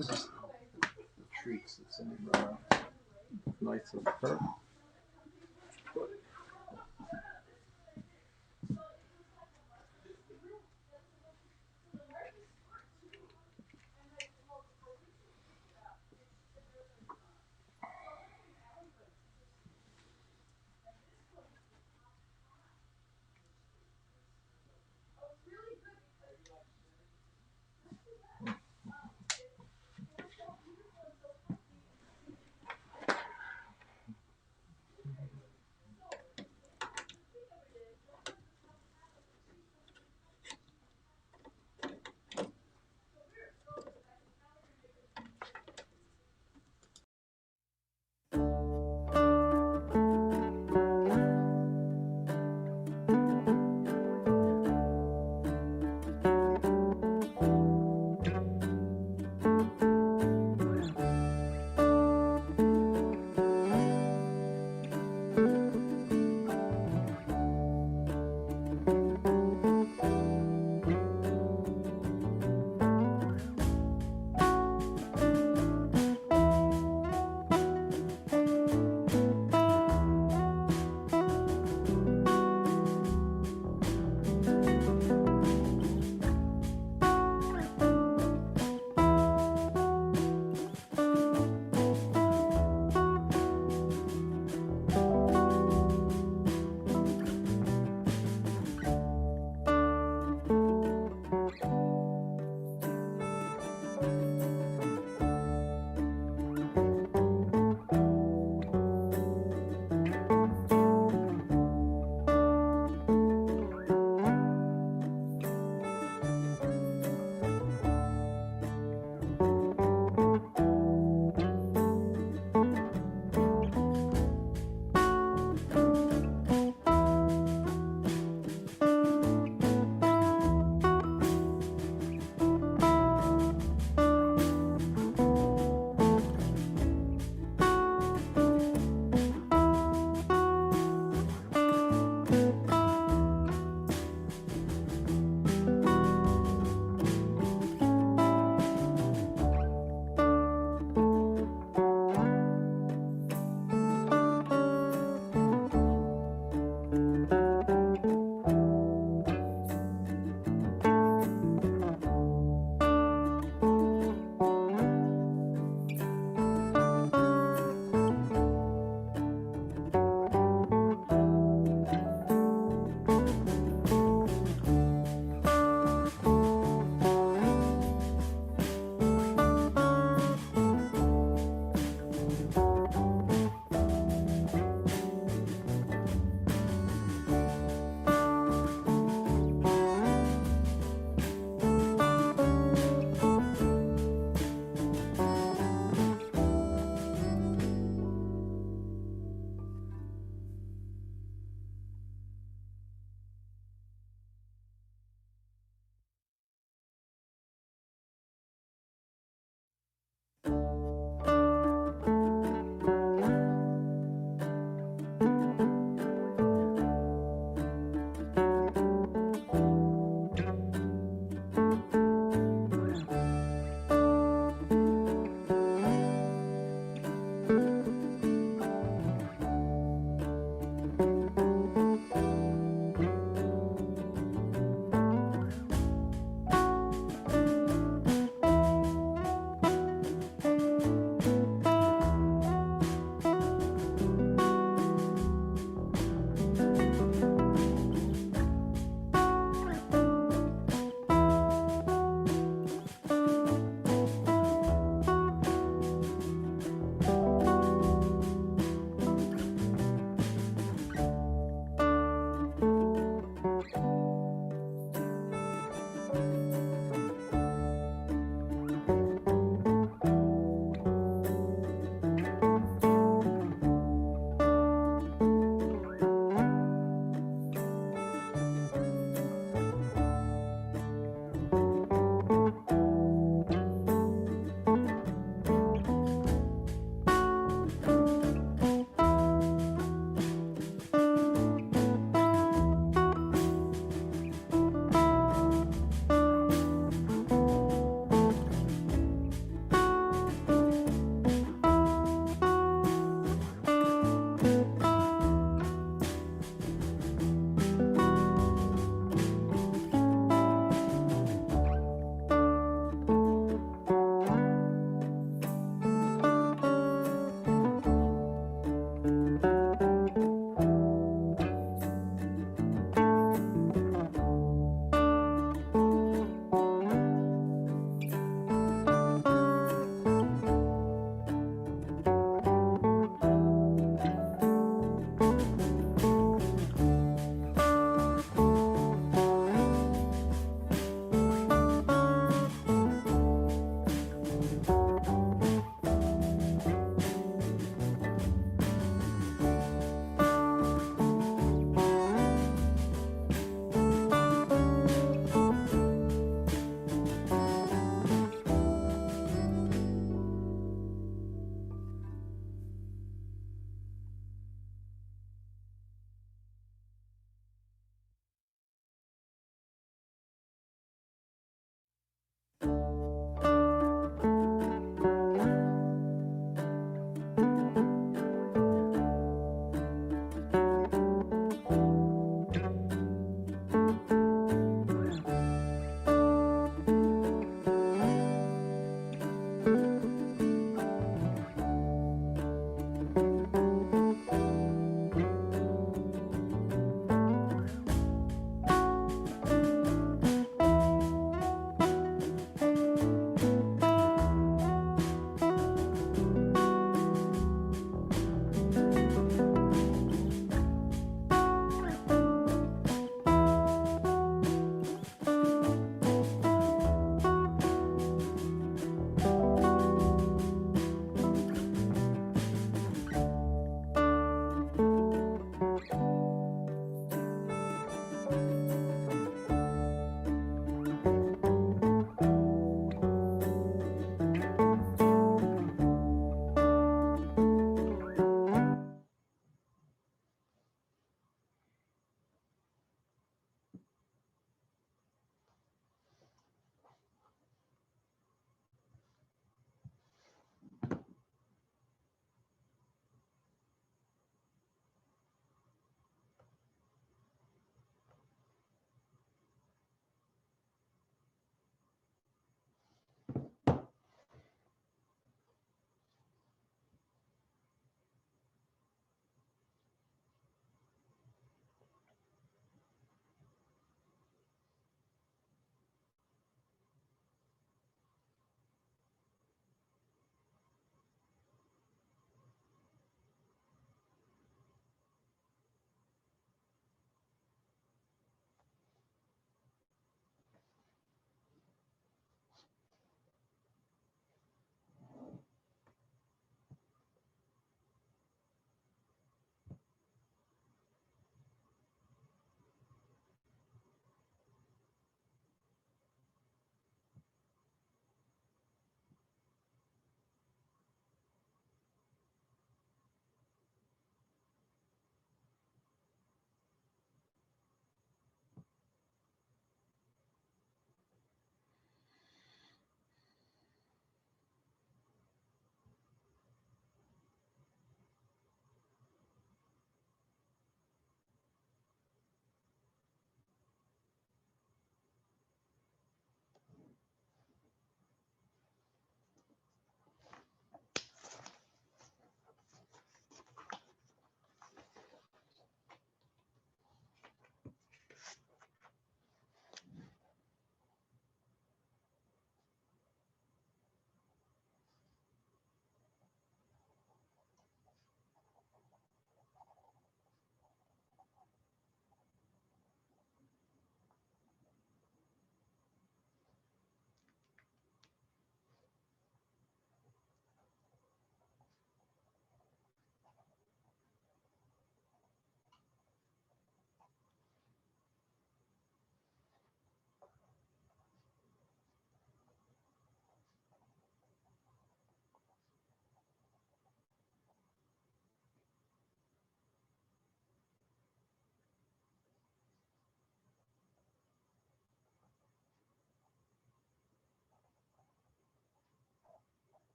The treats that Cindy brought out. Knights of Perth.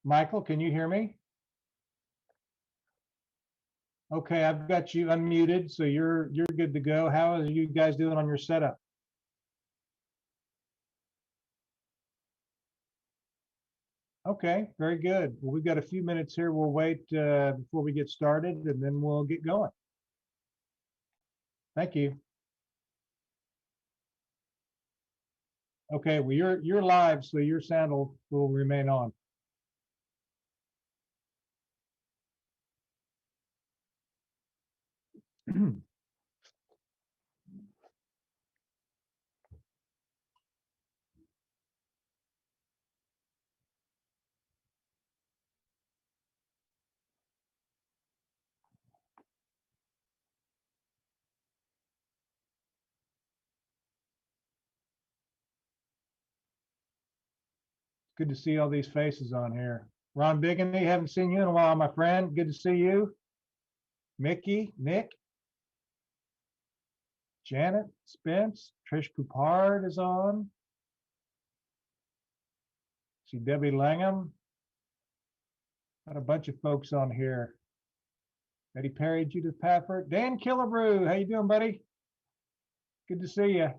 Michael, can you hear me? Okay, I've got you unmuted, so you're good to go. How are you guys doing on your setup? Okay, very good. Well, we've got a few minutes here. We'll wait before we get started, and then we'll get going. Thank you. Okay, well, you're live, so your sound will remain on. Good to see all these faces on here. Ron Biggany, haven't seen you in a while, my friend. Good to see you. Mickey, Nick, Janet, Spence, Trish Coupard is on. See Debbie Langham. Got a bunch of folks on here. Eddie Perry, Judith Pafford, Dan Killebrew. How you doing, buddy? Good to see you.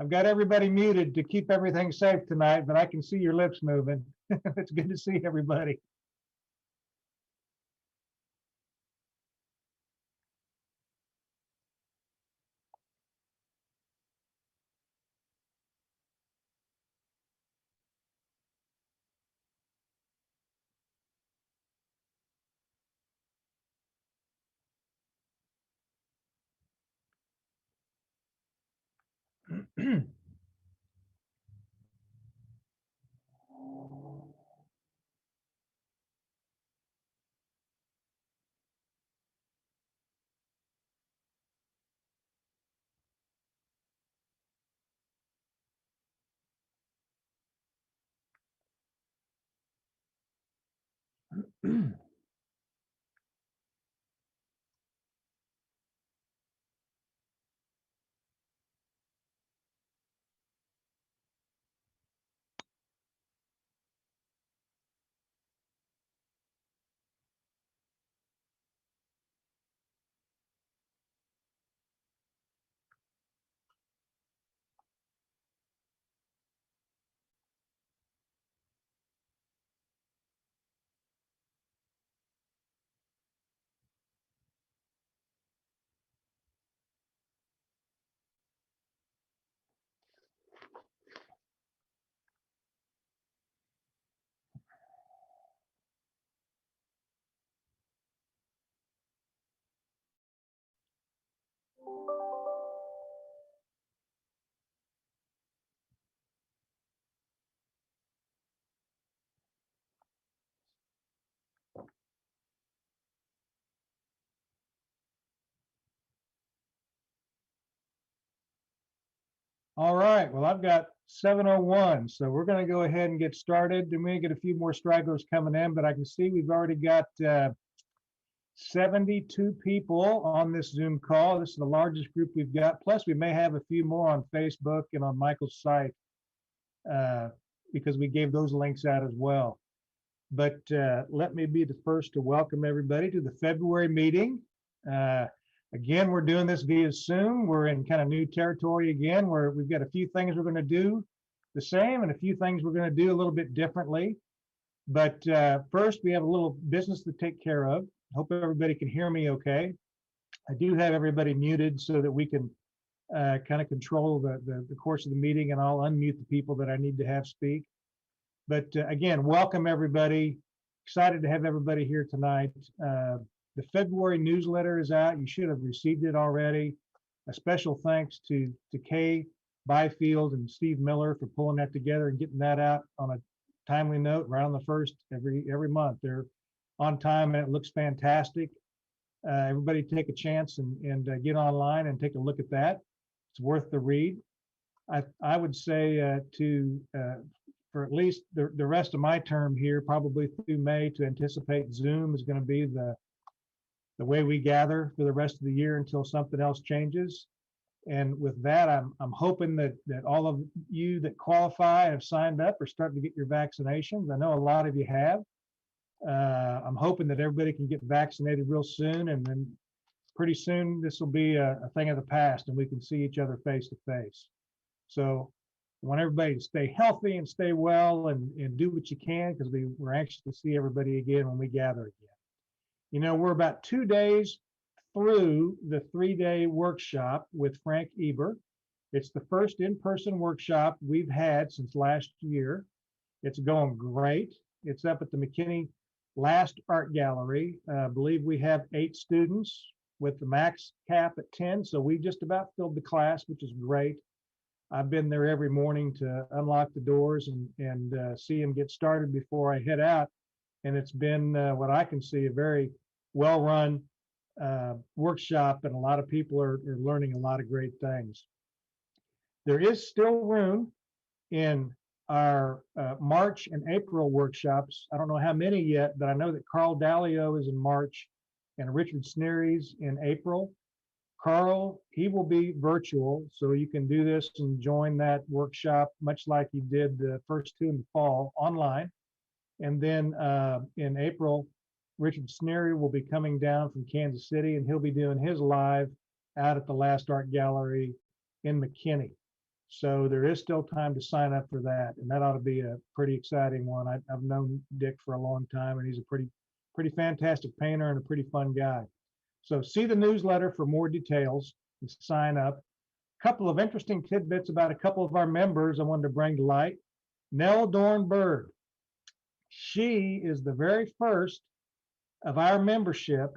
I've got everybody muted to keep everything safe tonight, but I can see your lips moving. It's good to see everybody. All right, well, I've got 7:01, so we're going to go ahead and get started. We may get a few more stragglers coming in, but I can see we've already got 72 people on this Zoom call. This is the largest group we've got. Plus, we may have a few more on Facebook and on Michael's site because we gave those links out as well. But let me be the first to welcome everybody to the February meeting. Again, we're doing this via Zoom. We're in kind of new territory again, where we've got a few things we're going to do the same and a few things we're going to do a little bit differently. But first, we have a little business to take care of. Hope everybody can hear me okay. I do have everybody muted so that we can kind of control the course of the meeting, and I'll unmute the people that I need to have speak. But again, welcome everybody. Excited to have everybody here tonight. The February newsletter is out. You should have received it already. A special thanks to Kay Byfield and Steve Miller for pulling that together and getting that out on a timely note right on the first every month. They're on time and it looks fantastic. Everybody take a chance and get online and take a look at that. It's worth the read. I would say for at least the rest of my term here, probably through May, to anticipate Zoom is going to be the way we gather for the rest of the year until something else changes. And with that, I'm hoping that all of you that qualify and have signed up are starting to get your vaccinations. I know a lot of you have. I'm hoping that everybody can get vaccinated real soon, and then pretty soon this will be a thing of the past and we can see each other face to face. So I want everybody to stay healthy and stay well and do what you can, because we're anxious to see everybody again when we gather again. You know, we're about 2 days through the 3-day workshop with Frank Eber. It's the first in-person workshop we've had since last year. It's going great. It's up at the McKinney Last Art Gallery. I believe we have 8 students with the max cap at 10. So we just about filled the class, which is great. I've been there every morning to unlock the doors and see them get started before I head out. And it's been what I can see a very well-run workshop, and a lot of people are learning a lot of great things. There is still room in our March and April workshops. I don't know how many yet, but I know that Carl Dalio is in March and Richard Sneery's in April. Carl, he will be virtual, so you can do this and join that workshop much like you did the first 2 in the fall online. And then in April, Richard Sneery will be coming down from Kansas City, and he'll be doing his live out at the Last Art Gallery in McKinney. So there is still time to sign up for that, and that ought to be a pretty exciting one. I've known Dick for a long time, and he's a pretty fantastic painter and a pretty fun guy. So see the newsletter for more details and sign up. A couple of interesting tidbits about a couple of our members I wanted to bring to light. Nell Dornberg. She is the very first of our membership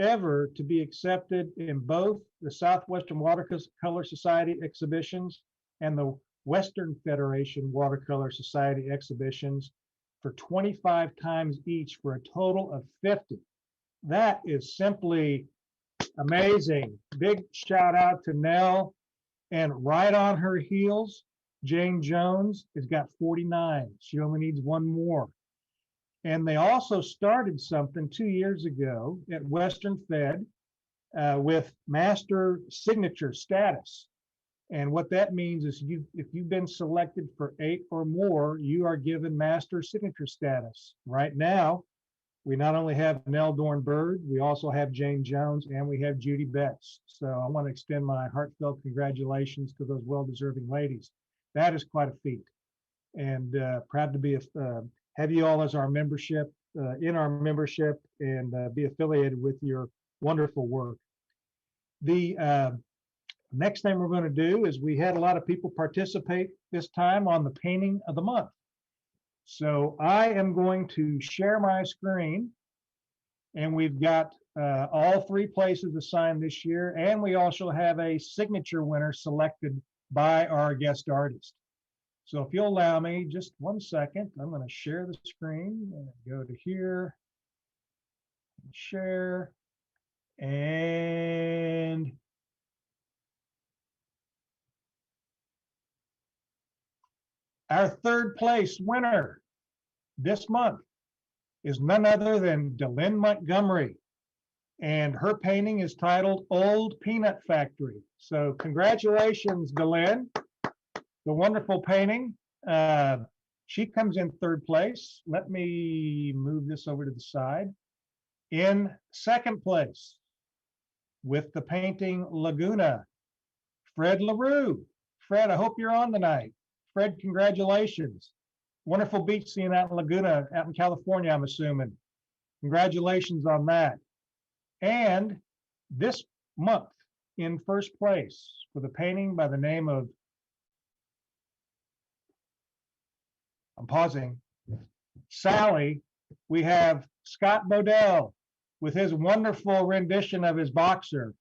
ever to be accepted in both the Southwestern Watercolor Society exhibitions and the Western Federation Watercolor Society exhibitions for 25 times each, for a total of 50. That is simply amazing. Big shout out to Nell. And right on her heels, Jane Jones has got 49. She only needs 1 more. And they also started something 2 years ago at Western Fed with master signature status. And what that means is if you've been selected for 8 or more, you are given master signature status. Right now, we not only have Nell Dornberg, we also have Jane Jones, and we have Judy Betts. So I want to extend my heartfelt congratulations to those well-deserving ladies. That is quite a feat. And proud to be have you all as our membership, in our membership, and be affiliated with your wonderful work. The next thing we're going to do is, we had a lot of people participate this time on the painting of the month. So I am going to share my screen, and we've got all 3 places assigned this year, and we also have a signature winner selected by our guest artist. So if you'll allow me just 1 second, I'm going to share the screen and go to here, share, and our 3rd place winner this month is none other than Delynn Montgomery, and her painting is titled Old Peanut Factory. So congratulations, Delynn. The wonderful painting. She comes in 3rd place. Let me move this over to the side. In 2nd place with the painting Laguna, Fred LaRue. Fred, I hope you're on tonight. Fred, congratulations. Wonderful beach scene out in Laguna, out in California, I'm assuming. Congratulations on that. And this month in 1st place with a painting by the name of, I'm pausing. Sally, we have Scott Bodell with his wonderful rendition of his boxer.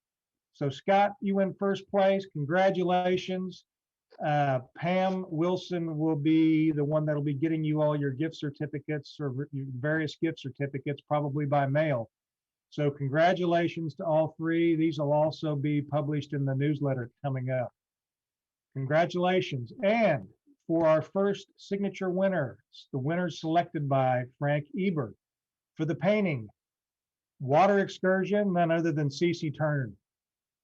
So Scott, you win first place. Congratulations. Pam Wilson will be the one that'll be getting you all your gift certificates or your various gift certificates, probably by mail. So congratulations to all three. These will also be published in the newsletter coming up. Congratulations. And for our first signature winner, the winners selected by Frank Eber for the painting, Water Excursion, none other than Cece Turner.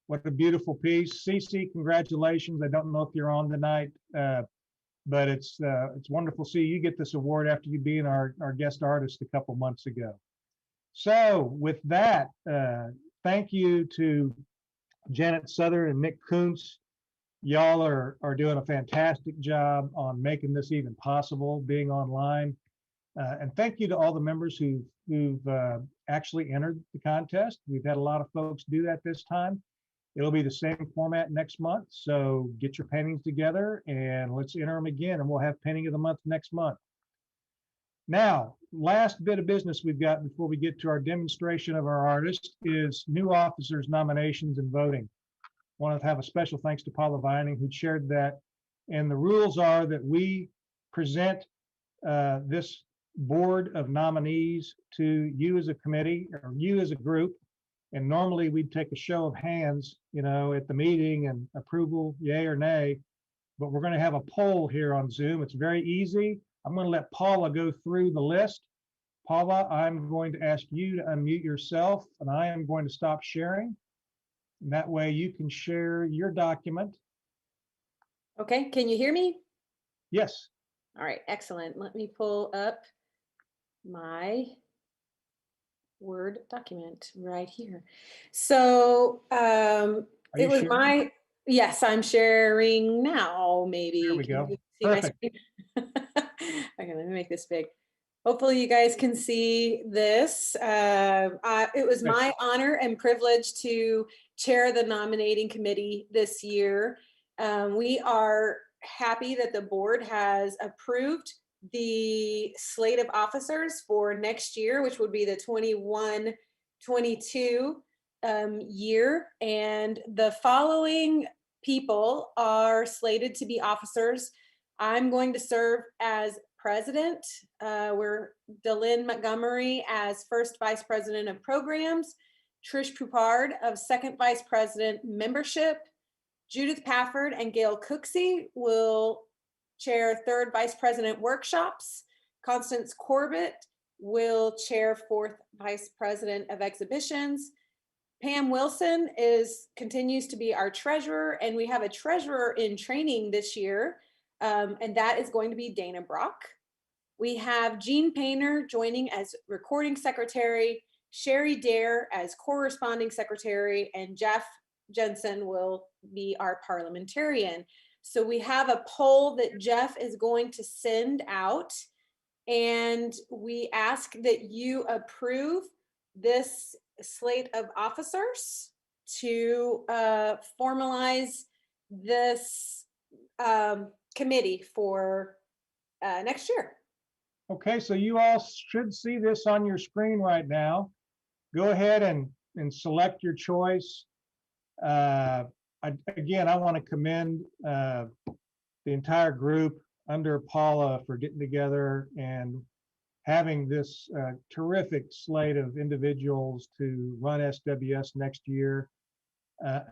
What a beautiful piece. Cece, congratulations. I don't know if you're on tonight, but it's wonderful to see you get this award after you being our guest artist a couple months ago. So with that, thank you to Janet Southern and Nick Kuntz. Y'all are doing a fantastic job on making this even possible, being online. And thank you to all the members who've actually entered the contest. We've had a lot of folks do that this time. It'll be the same format next month. So get your paintings together and let's enter them again, and we'll have painting of the month next month. Now, last bit of business we've got before we get to our demonstration of our artist is new officers nominations and voting. I want to have a special thanks to Paula Vining, who shared that. And the rules are that we present this board of nominees to you as a committee or you as a group. And normally we'd take a show of hands, at the meeting and approval, yay or nay. But we're going to have a poll here on Zoom. It's very easy. I'm going to let Paula go through the list. Paula, I'm going to ask you to unmute yourself, and I am going to stop sharing. And that way you can share your document. Okay, can you hear me? Yes. All right, excellent. Let me pull up my Word document right here. So it was sharing? Yes, I'm sharing now, maybe. There we go. See perfect. My screen? Okay, let me make this big. Hopefully you guys can see this. It was my honor and privilege to chair the nominating committee this year. We are happy that the board has approved the slate of officers for next year, which would be the 21-22 year. And the following people are slated to be officers. I'm going to serve as president. We're Delynn Montgomery as first vice president of programs, Trish Poupard of second vice president membership, Judith Pafford and Gail Cooksey will chair third vice president workshops. Constance Corbett will chair fourth vice president of exhibitions. Pam Wilson continues to be our treasurer, and we have a treasurer in training this year, and that is going to be Dana Brock. We have Jean Painter joining as recording secretary, Sherry Dare as corresponding secretary, and Jeff Jensen will be our parliamentarian. So we have a poll that Jeff is going to send out, and we ask that you approve this slate of officers to formalize this committee for next year. Okay, so you all should see this on your screen right now. Go ahead and select your choice. Again, I want to commend the entire group under Paula for getting together and having this terrific slate of individuals to run SWS next year.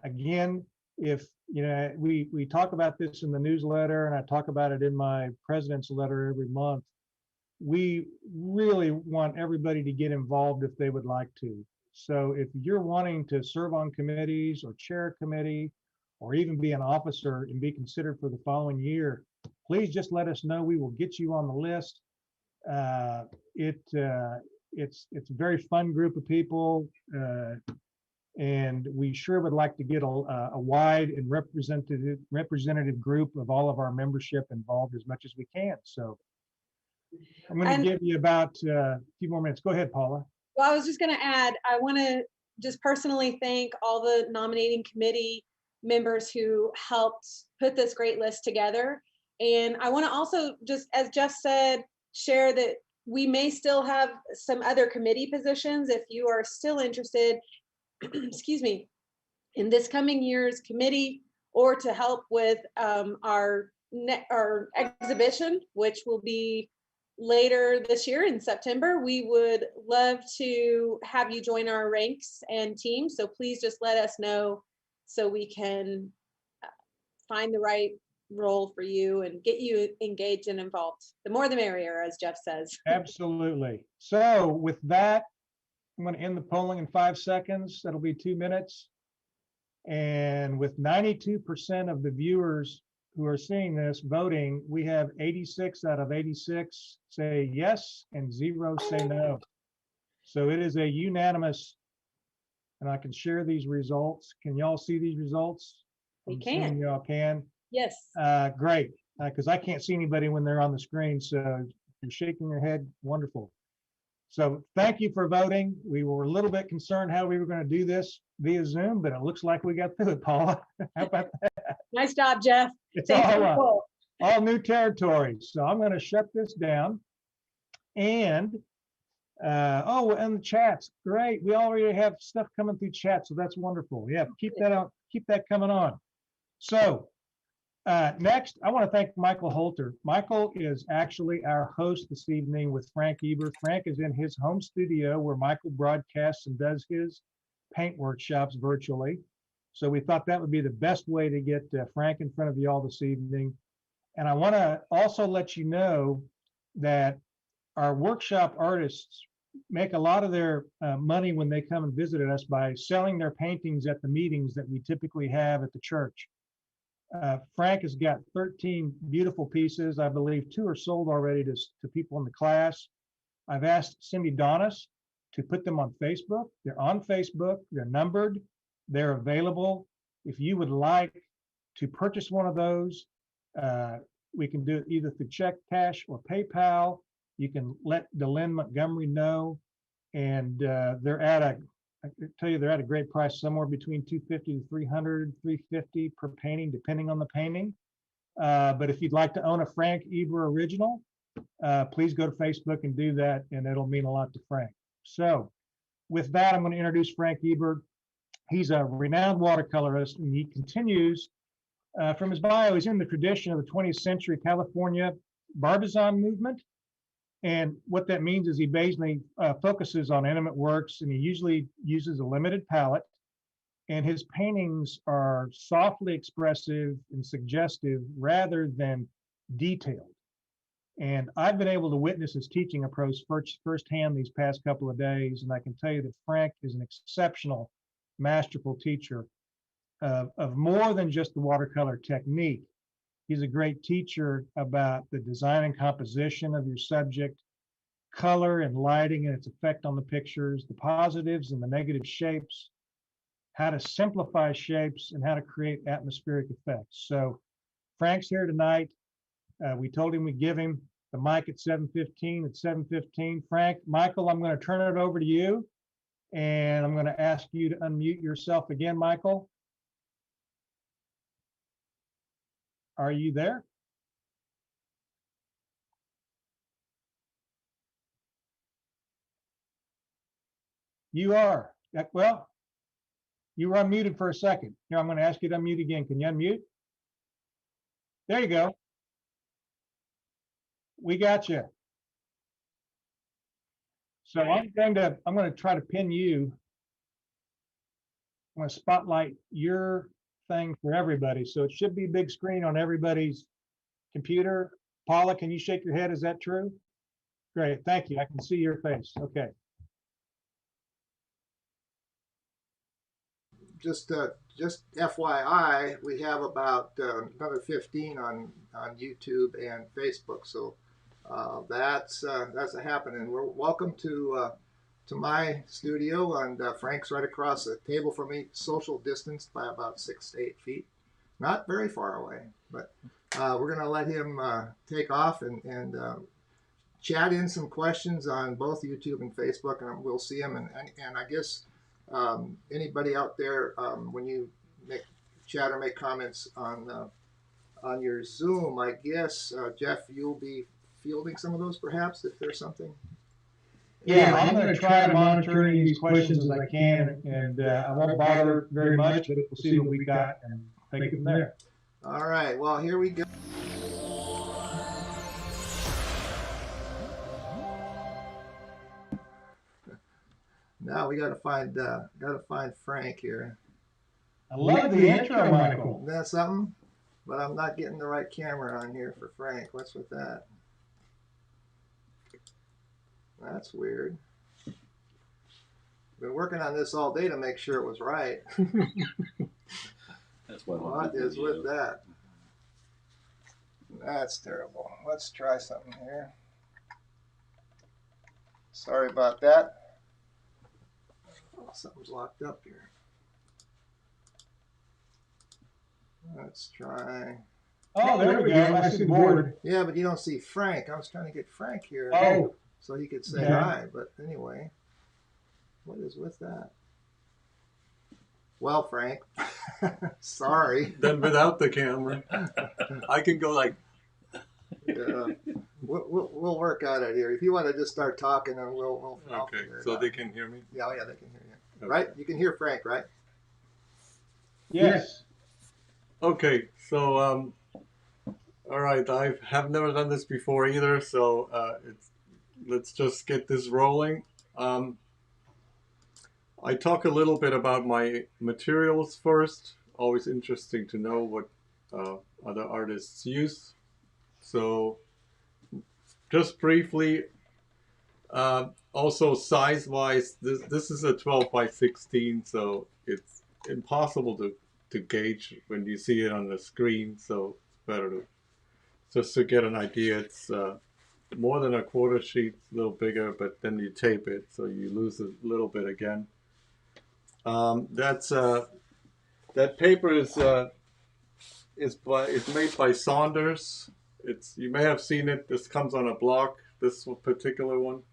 Again, if we talk about this in the newsletter, and I talk about it in my president's letter every month, we really want everybody to get involved if they would like to. So if you're wanting to serve on committees or chair a committee or even be an officer and be considered for the following year, please just let us know. We will get you on the list. It's a very fun group of people, and we sure would like to get a wide and representative group of all of our membership involved as much as we can. So I'm going to give you about a few more minutes. Go ahead, Paula. Well, I was just going to add, I want to just personally thank all the nominating committee members who helped put this great list together. And I want to also, just as Jeff said, share that we may still have some other committee positions if you are still interested, excuse me, in this coming year's committee, or to help with our exhibition, which will be later this year in September. We would love to have you join our ranks and team. So please just let us know so we can find the right role for you and get you engaged and involved. The more the merrier, as Jeff says. Absolutely. So with that, I'm going to end the polling in 5 seconds. That'll be 2 minutes. And with 92% of the viewers who are seeing this voting, we have 86 out of 86 say yes and 0 say no. So it is a unanimous, and I can share these results. Can y'all see these results? We I'm can. assuming y'all can. Yes. Great, because I can't see anybody when they're on the screen. So you're shaking your head. Wonderful. So thank you for voting. We were a little bit concerned how we were going to do this via Zoom, but it looks like we got through it, Paula. How about that? Nice job, Jeff. It's Stay faithful. all new territory. So I'm going to shut this down. And oh, and the chats, great. We already have stuff coming through chat, so that's wonderful. Yeah, keep that out. Keep that coming on. So next, I want to thank Michael Holter. Michael is actually our host this evening with Frank Eber. Frank is in his home studio where Michael broadcasts and does his paint workshops virtually. So we thought that would be the best way to get Frank in front of you all this evening. And I want to also let you know that our workshop artists make a lot of their money when they come and visit us by selling their paintings at the meetings that we typically have at the church. Frank has got 13 beautiful pieces. I believe 2 are sold already to people in the class. I've asked Cindy Donis to put them on Facebook. They're on Facebook, they're numbered, they're available. If you would like to purchase one of those, we can do it either through check, cash, or PayPal. You can let Delynn Montgomery know, and they're at a, I can tell you they're at a great price, somewhere between $250 to $300, $350 per painting, depending on the painting. But if you'd like to own a Frank Eber original, please go to Facebook and do that, and it'll mean a lot to Frank. So with that, I'm going to introduce Frank Eber. He's a renowned watercolorist, and he continues from his bio. He's in the tradition of the 20th century California Barbizon movement. And what that means is he basically focuses on intimate works, and he usually uses a limited palette. And his paintings are softly expressive and suggestive rather than detailed. And I've been able to witness his teaching approach firsthand these past couple of days. And I can tell you that Frank is an exceptional, masterful teacher of more than just the watercolor technique. He's a great teacher about the design and composition of your subject, color and lighting and its effect on the pictures, the positives and the negative shapes, how to simplify shapes, and how to create atmospheric effects. So Frank's here tonight. We told him we'd give him the mic at 7:15. At 7:15, Frank, Michael, I'm going to turn it over to you, and I'm going to ask you to unmute yourself again, Michael. Are you there? You are. Well, you were unmuted for a second. Here, I'm going to ask you to unmute again. Can you unmute? There you go. We got you. So I'm going to try to pin you. I'm going to spotlight your thing for everybody. So it should be a big screen on everybody's computer. Paula, can you shake your head? Is that true? Great, thank you. I can see your face. Okay. Just FYI, we have about another 15 on YouTube and Facebook. So that's happening. We're welcome to my studio, and Frank's right across the table from me, social distanced by about 6 to 8 feet. Not very far away, but we're going to let him take off and chat in some questions on both YouTube and Facebook, and we'll see him. And I guess anybody out there, when you chat or make comments on on your Zoom. I guess, Jeff, you'll be fielding some of those perhaps if there's something. Yeah, I'm going to try to monitor any of these questions as I can, and I won't bother very much, but we'll see what we got and take it from there. All right, well, here we go. Now we got to find Frank here. I love the intro, Michael. Isn't that something? But I'm not getting the right camera on here for Frank. What's with that? That's weird. Been working on this all day to make sure it was right. That's what is with that? That's terrible. Let's try something here. Sorry about that. Oh, something's locked up here. Let's try. Oh, there we go. I see the board. Yeah, but you don't see Frank. I was trying to get Frank here. Oh. So he could say Okay. hi. But anyway, what is with that? Well, Frank, sorry. Then without the camera, I can go like. Yeah. We'll work on it here. If you want to just start talking, then we'll Okay, figure it so out. they can hear me. Yeah, they can hear you. Okay. Right? You can hear Frank, right? Yes. Okay, so all right. I have never done this before either, so let's just get this rolling. I talk a little bit about my materials first. Always interesting to know what other artists use. So just briefly, also size-wise, this is a 12 by 16, so it's impossible to gauge when you see it on the screen. So it's better to just to get an idea. It's more than a quarter sheet, a little bigger, but then you tape it, so you lose a little bit again. That paper is made by Saunders. You may have seen it. This comes on a block. This particular one,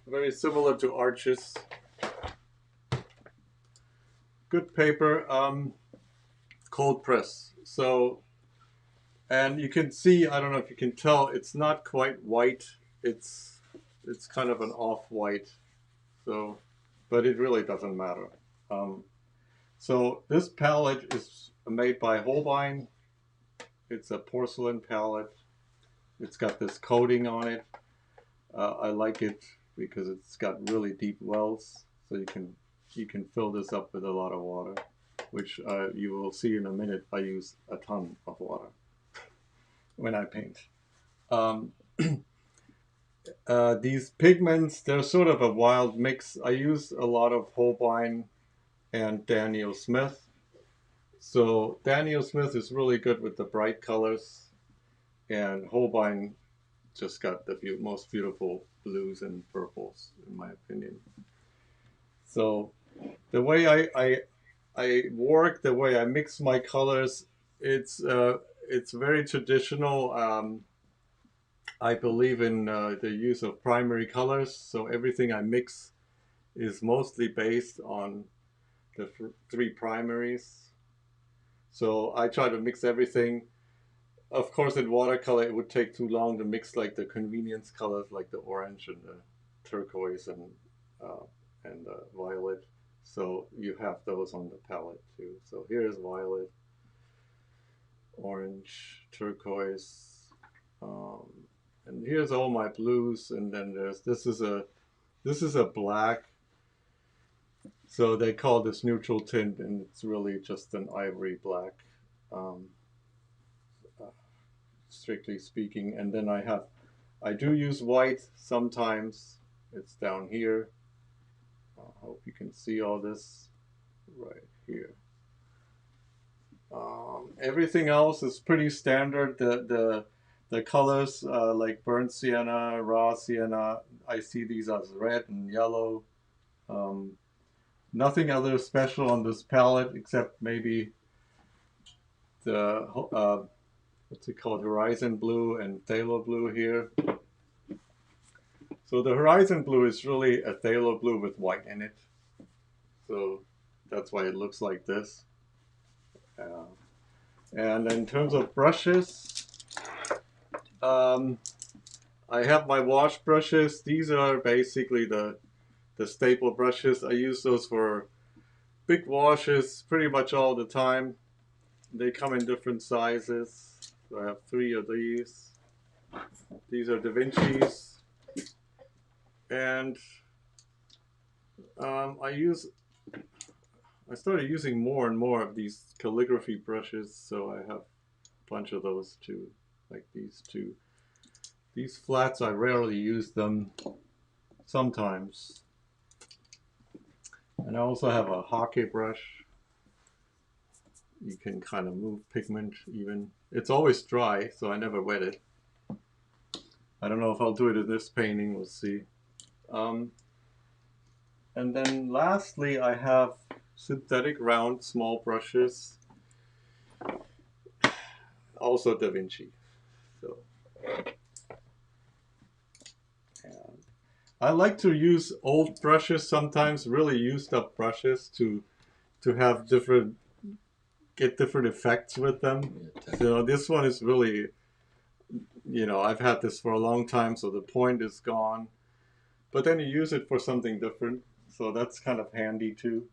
very similar to Arches. Good paper, cold press. So, and you can see. I don't know if you can tell. It's not quite white. It's kind of an off-white. So, but it really doesn't matter. So this palette is made by Holbein. It's a porcelain palette. It's got this coating on it. I like it because it's got really deep wells, so you can fill this up with a lot of water, which you will see in a minute. I use a ton of water when I paint. These pigments, they're sort of a wild mix. I use a lot of Holbein and Daniel Smith. So Daniel Smith is really good with the bright colors, and Holbein just got the most beautiful blues and purples, in my opinion. So the way I work, the way I mix my colors, it's very traditional. I believe in the use of primary colors, so everything I mix is mostly based on the three primaries. So I try to mix everything. Of course, in watercolor, it would take too long to mix like the convenience colors, like the orange and the turquoise and the violet. So you have those on the palette too. So here's violet, orange, turquoise, and here's all my blues. And then this is a black. So they call this neutral tint, and it's really just an ivory black, strictly speaking. And then I do use white sometimes. It's down here. I hope you can see all this right here. Everything else is pretty standard. The colors like burnt sienna, raw sienna, I see these as red and yellow. Nothing other special on this palette except maybe the what's it called, horizon blue and phthalo blue here. So the horizon blue is really a phthalo blue with white in it. So that's why it looks like this. And in terms of brushes, I have my wash brushes. These are basically the staple brushes. I use those for big washes pretty much all the time. They come in different sizes. So I have 3 of these. These are Da Vinci's. And I started using more and more of these calligraphy brushes, so I have a bunch of those too, like these two. These flats, I rarely use them, sometimes. And I also have a hockey brush. You can kind of move pigment even. It's always dry, so I never wet it. I don't know if I'll do it in this painting, we'll see. And then lastly, I have synthetic round small brushes, also Da Vinci. So, and I like to use old brushes sometimes, really used up brushes to have get different effects with them. So this one is really, I've had this for a long time, so the point is gone. But then you use it for something different, so that's kind of handy too.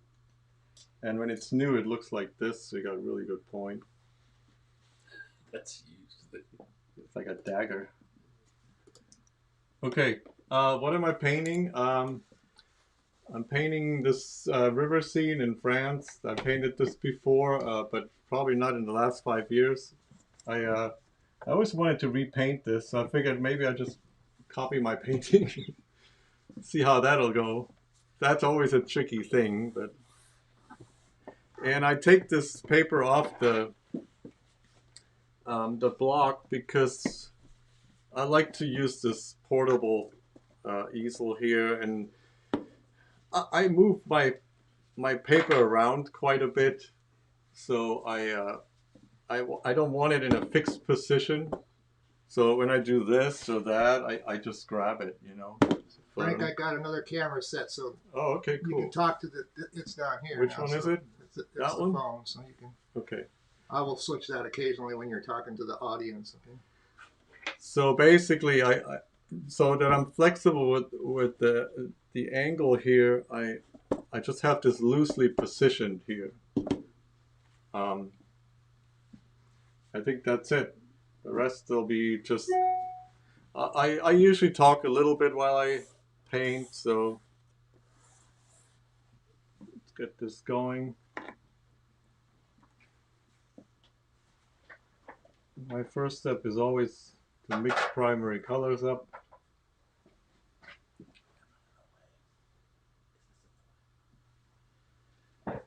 And when it's new, it looks like this, so you got a really good point. That's used. It's like a dagger. Okay, what am I painting? I'm painting this river scene in France. I painted this before, but probably not in the last 5 years. I always wanted to repaint this, so I figured maybe I'll just copy my painting, see how that'll go. That's always a tricky thing, but. And I take this paper off the block because I like to use this portable easel here, and I move my paper around quite a bit, so I don't want it in a fixed position. So when I do this or that, I just grab it, Frank, I got another camera set, so Oh, okay, you cool. can talk to it's down here. Which now, one is so it? It's That the one? phone, so you can. Okay. I will switch that occasionally when you're talking to the audience. Okay. So basically, so that I'm flexible with the angle here, I just have this loosely positioned here. I think that's it. The rest will be just. I usually talk a little bit while I paint, so let's get this going. My first step is always to mix primary colors up. I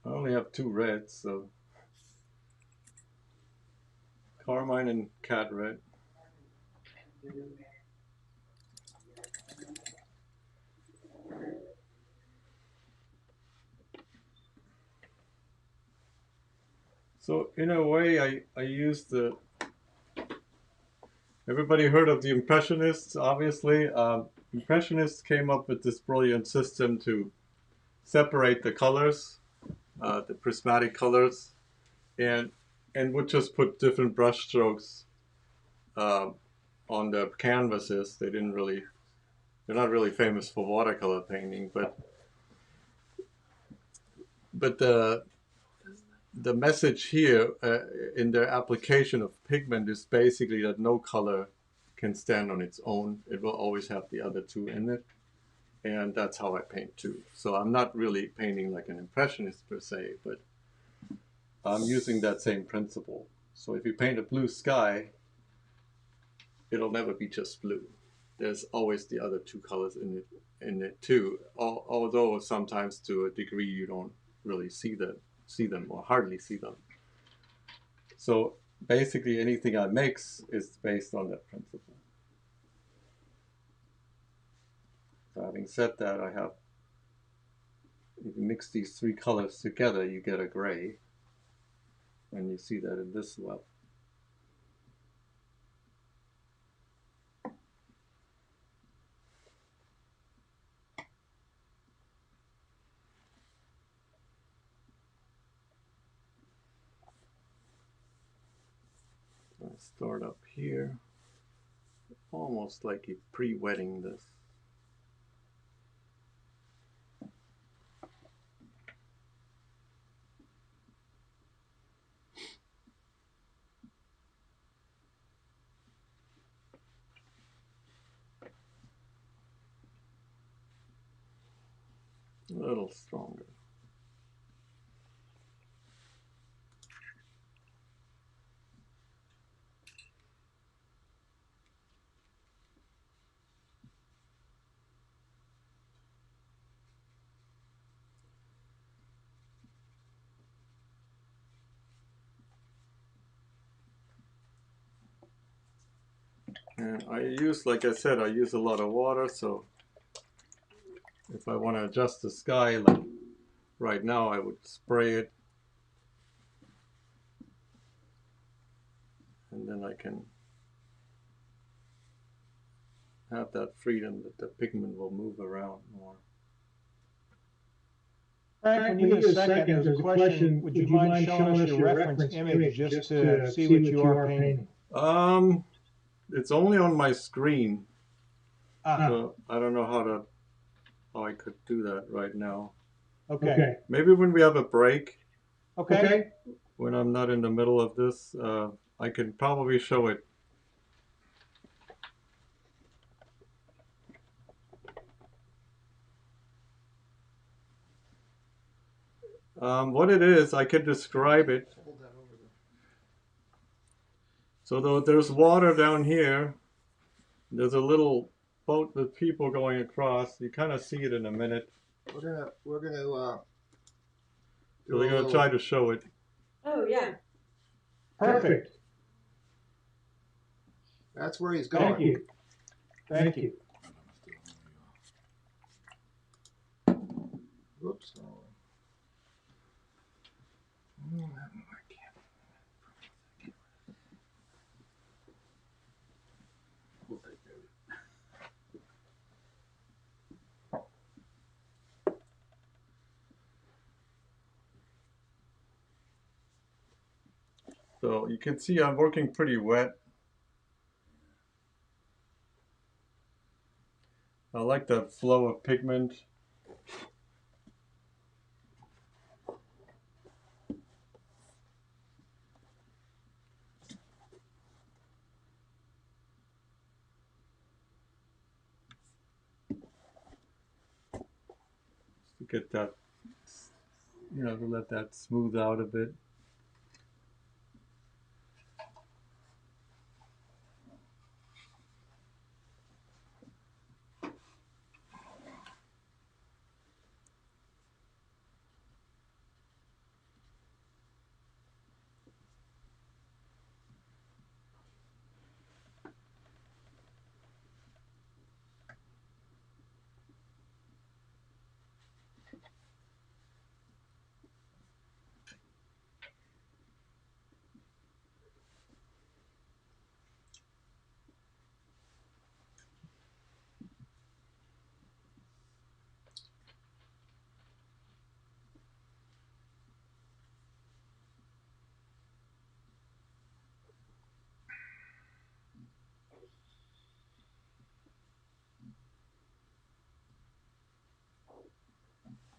only have 2 reds, so carmine and cat red. So in a way, I use everybody heard of the Impressionists, obviously. Impressionists came up with this brilliant system to separate the colors, the prismatic colors, and would just put different brush strokes on the canvases. They're not really famous for watercolor painting, but the message here in their application of pigment is basically that no color can stand on its own. It will always have the other two in it. And that's how I paint too. So I'm not really painting like an impressionist per se, but I'm using that same principle. So if you paint a blue sky, it'll never be just blue. There's always the other two colors in it too. Although sometimes to a degree you don't really see them or hardly see them. So basically anything I mix is based on that principle. So having said that, if you mix these 3 colors together, you get a gray. And you see that in this level. start up here, almost like you're pre-wetting this. A little stronger. And I use, like I said, I use a lot of water, so if I want to adjust the sky, like right now, I would spray it. And then I can have that freedom that the pigment will move around more. Frank, when you get a second, there's a question. Would you mind showing us your reference image just to see what you are painting? It's only on my screen, Ah, so I don't know how I could do that right now. okay. Maybe when we have a break, Okay. when I'm not in the middle of this, I can probably show it. What it is, I can describe it. Hold that over there. So there's water down here. There's a little boat with people going across. You kind of see it in a minute. We're gonna So we're going to try to show it. Oh, yeah. Perfect. That's where he's going. Thank you. Thank you. Whoops. So you can see I'm working pretty wet. I like the flow of pigment. To get that, to let that smooth out a bit.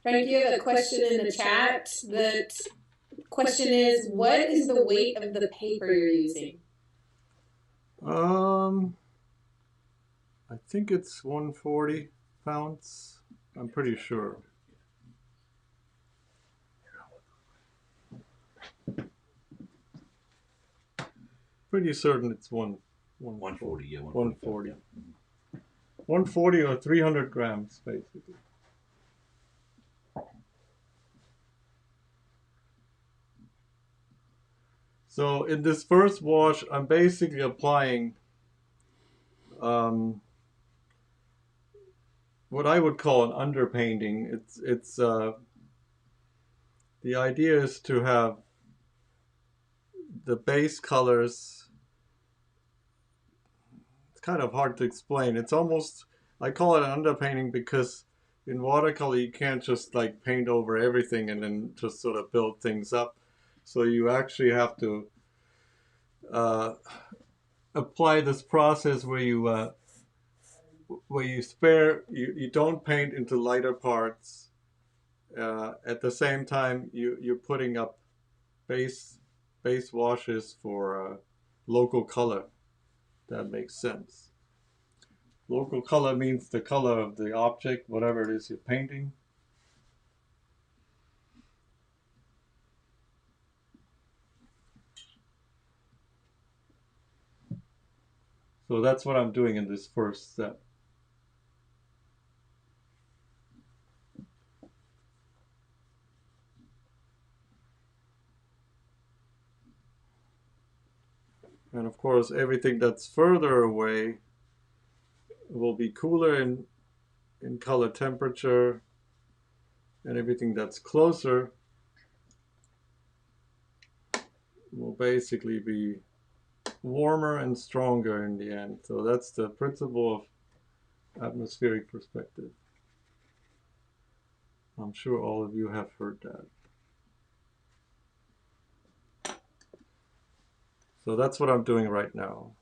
Frank, you have a question in the chat. The question is, what is the weight of the paper you're using? I think it's 140 pounds. I'm pretty sure. Pretty certain it's 140. Yeah, 140. 140 or 300 grams, basically. So in this first wash, I'm basically applying what I would call an underpainting. It's the idea is to have the base colors. It's kind of hard to explain. It's almost, I call it an underpainting because in watercolor you can't just like paint over everything and then just sort of build things up. So you actually have to apply this process where you don't paint into lighter parts. At the same time, you're putting up base washes for local color. That makes sense. Local color means the color of the object, whatever it is you're painting. So that's what I'm doing in this first step. And of course, everything that's further away will be cooler in color temperature, and everything that's closer will basically be warmer and stronger in the end. So that's the principle of atmospheric perspective. I'm sure all of you have heard that. So that's what I'm doing right now.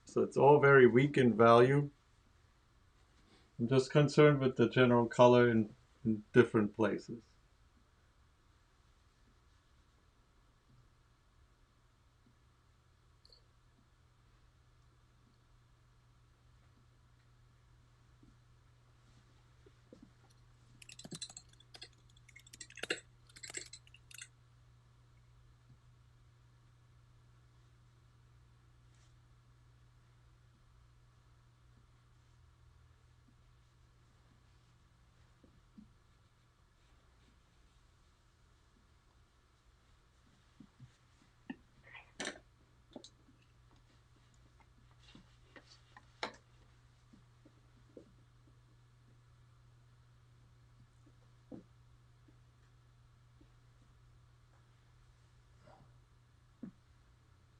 So it's all very weak in value. I'm just concerned with the general color in different places.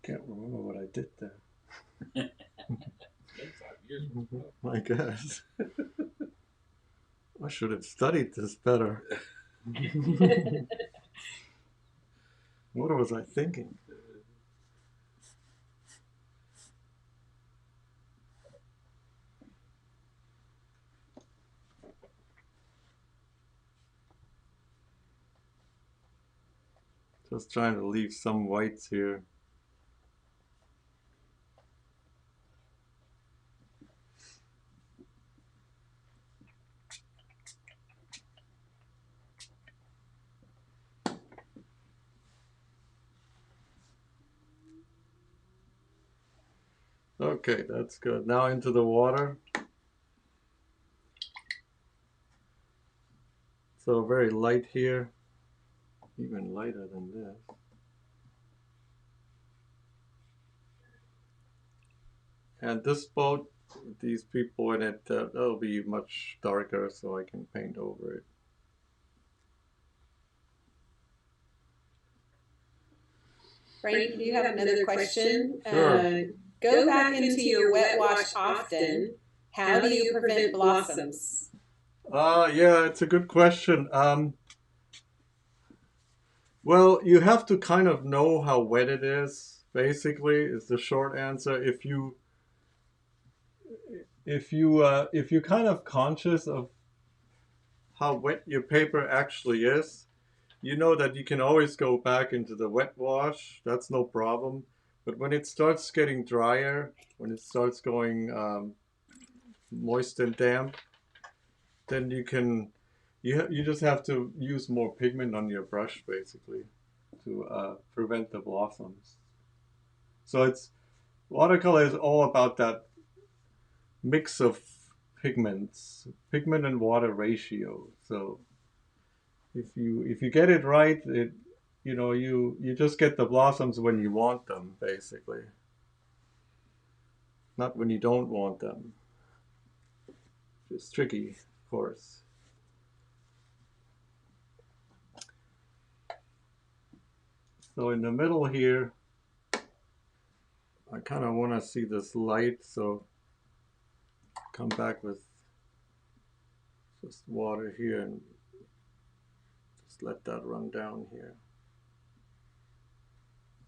Can't remember what I did there. I guess. I should have studied this better. What was I thinking? Just trying to leave some whites here. Okay, that's good. Now into the water. So very light here, even lighter than this. And this boat, these people in it, that'll be much darker so I can paint over it. Frank, do you have another question? Sure. Go back into your wet wash often. How do you prevent blossoms? Yeah, it's a good question. Well, you have to kind of know how wet it is, basically, is the short answer. If you're kind of conscious of how wet your paper actually is, you know that you can always go back into the wet wash. That's no problem. But when it starts getting drier, when it starts going moist and damp, then you just have to use more pigment on your brush, basically, to prevent the blossoms. So watercolor is all about that mix of pigments, pigment and water ratio. So if you get it right, you just get the blossoms when you want them, basically, not when you don't want them. It's tricky, of course. So in the middle here, I kind of want to see this light, so come back with just water here and just let that run down here.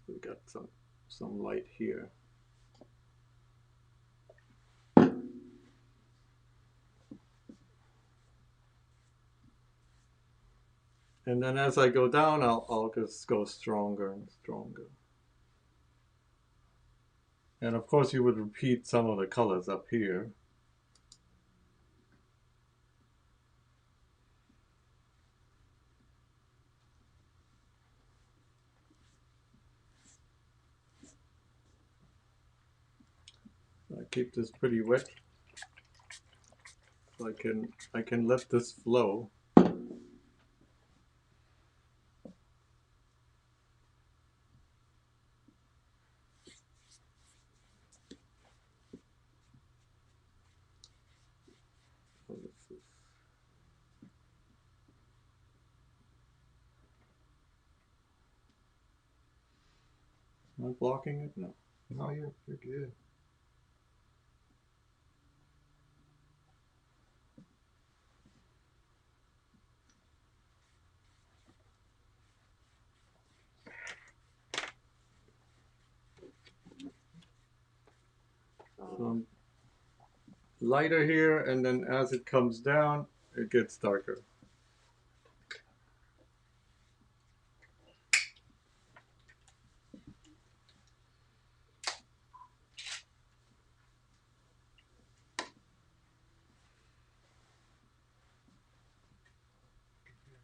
We got some light here. And then as I go down, I'll just go stronger and stronger. And of course you would repeat some of the colors up here. I keep this pretty wet so I can let this flow. So this is, am I blocking it? No. No, you're good. So I'm lighter here, and then as it comes down, it gets darker.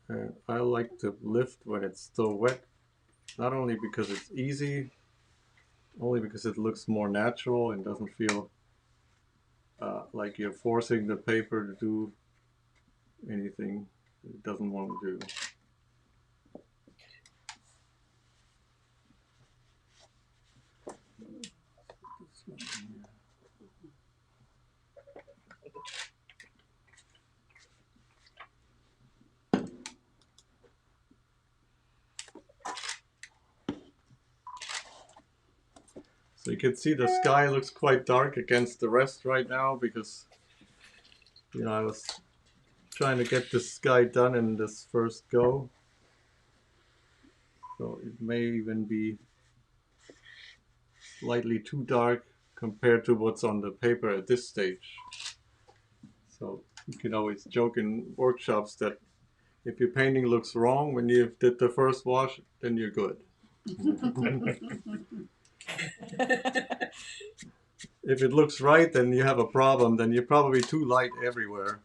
And I like to lift when it's still wet, not only because it's easy, only because it looks more natural and doesn't feel like you're forcing the paper to do anything it doesn't want to do. So you can see the sky looks quite dark against the rest right now because, you know, I was trying to get this sky done in this first go. So it may even be slightly too dark compared to what's on the paper at this stage. So you can always joke in workshops that if your painting looks wrong when you did the first wash, then you're good. If it looks right, then you have a problem, then you're probably too light everywhere.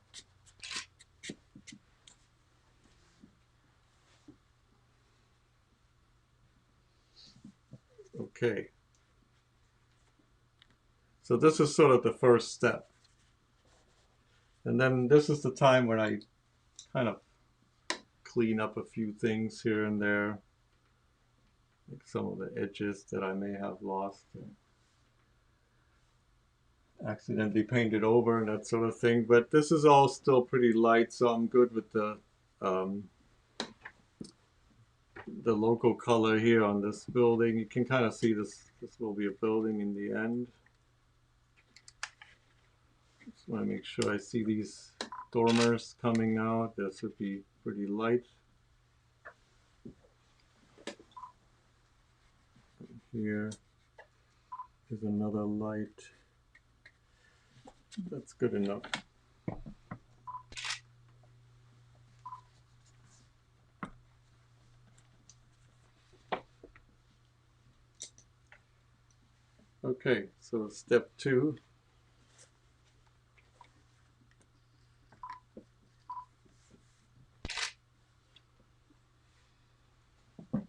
Okay. So this is sort of the first step. And then this is the time when I kind of clean up a few things here and there, like some of the edges that I may have lost, accidentally painted over and that sort of thing. But this is all still pretty light, so I'm good with the local color here on this building. You can kind of see this will be a building in the end. Just want to make sure I see these dormers coming out. This would be pretty light. Here is another light. That's good enough. Okay, so step 2.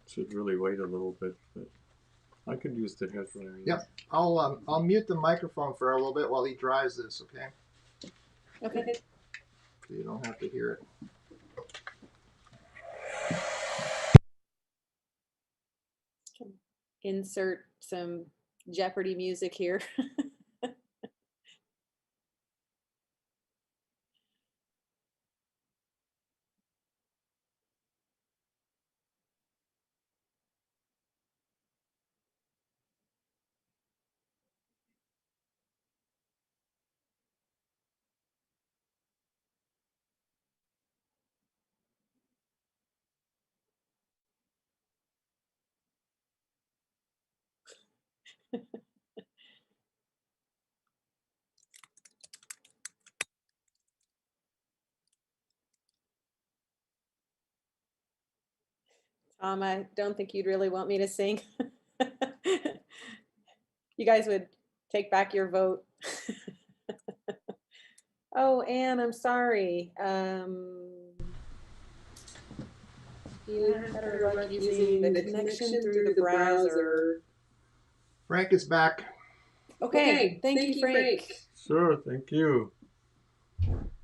Should really wait a little bit, but I could use the hair dryer. Yep. I'll mute the microphone for a little bit while he dries this, okay? Okay. So you don't have to hear it. Insert some Jeopardy music here. I don't think you'd really want me to sing. You guys would take back your vote. Oh, Anne, I'm sorry. You had better luck using the connection through the browser. Frank is back. Okay, thank you, Frank. Sure, thank you.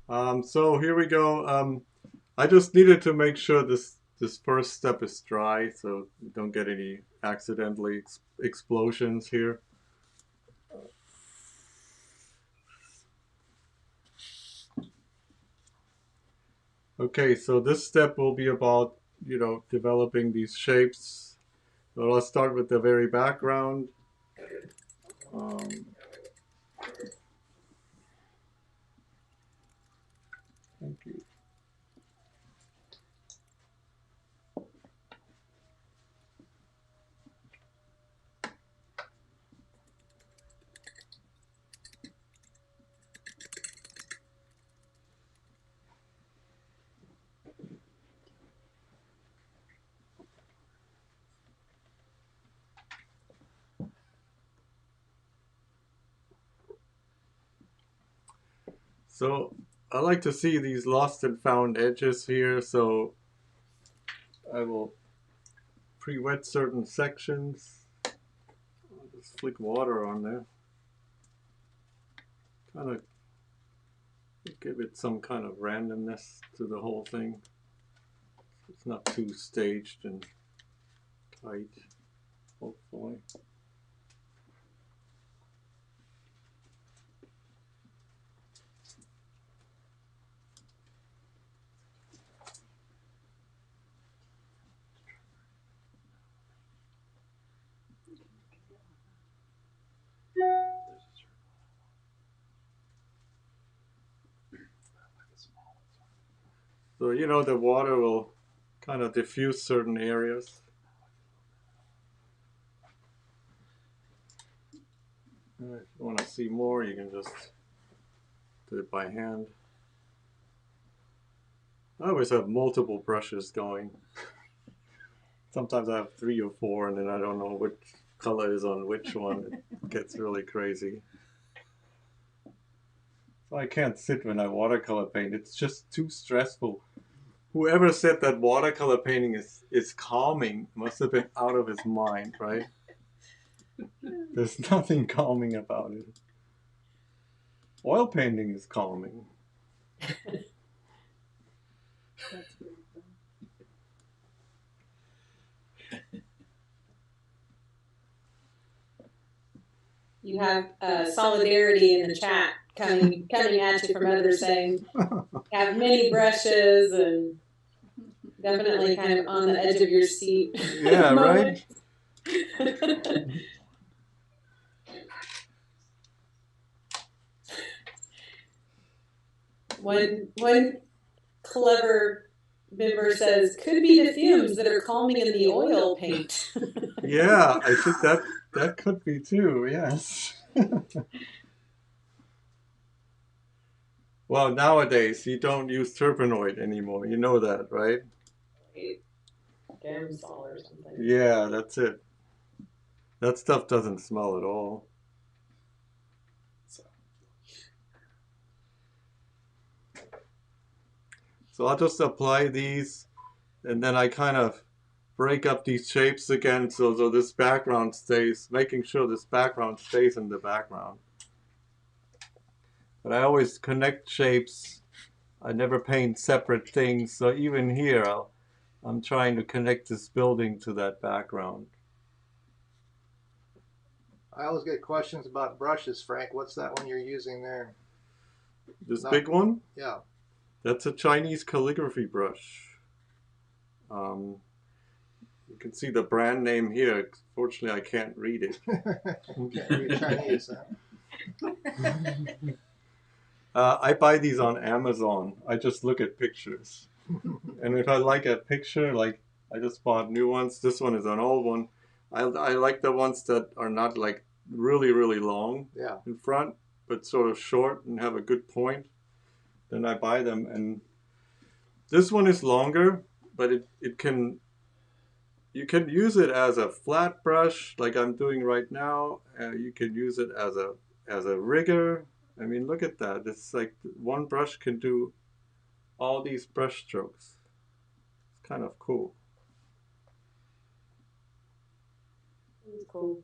So here we go. I just needed to make sure this first step is dry, so you don't get any accidentally explosions here. Okay, so this step will be about, developing these shapes. So let's start with the very background. Thank you. So I like to see these lost and found edges here, so I will pre-wet certain sections. I'll just flick water on there. Kind of give it some kind of randomness to the whole thing. It's not too staged and tight, hopefully. So, the water will kind of diffuse certain areas. If you want to see more, you can just do it by hand. I always have multiple brushes going. Sometimes I have 3 or 4, and then I don't know which color is on which one. It gets really crazy. So I can't sit when I watercolor paint. It's just too stressful. Whoever said that watercolor painting is calming must have been out of his mind, right? There's nothing calming about it. Oil painting is calming. You have solidarity in the chat coming at you from others saying have many brushes and definitely kind of on the edge of your seat. Yeah, right? One clever member says could be the fumes that are calming in the oil paint. Yeah, I think that could be too, yes. Well, nowadays you don't use terpenoid anymore. You know that, right? Gamsol or something. Yeah, that's it. That stuff doesn't smell at all. So I'll just apply these, and then I kind of break up these shapes again so this background stays, making sure this background stays in the background. But I always connect shapes. I never paint separate things. So even here, I'm trying to connect this building to that background. I always get questions about brushes, Frank. What's that one you're using there? This big one? Yeah. That's a Chinese calligraphy brush. You can see the brand name here. Fortunately, I can't read it. Can't read Chinese, huh? I buy these on Amazon. I just look at pictures. And if I like a picture, like I just bought new ones. This one is an old one. I like the ones that are not like really, really long in front, but sort of short and have a good point. Then I buy them. And this one is longer, but it can you can use it as a flat brush, like I'm doing right now. You can use it as a rigger. I mean, look at that. It's like one brush can do all these brush strokes. It's kind of cool. It's cool.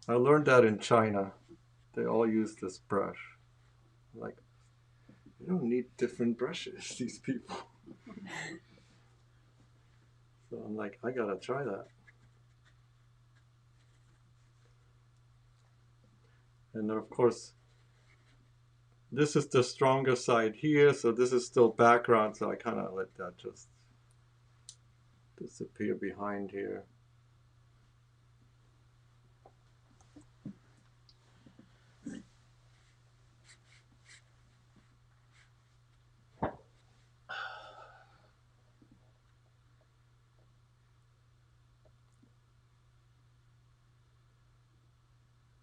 I learned that in China. They all use this brush. Like, you don't need different brushes, these people. So I'm like, I gotta try that. And then of course, this is the stronger side here, so this is still background, so I kind of let that just disappear behind here.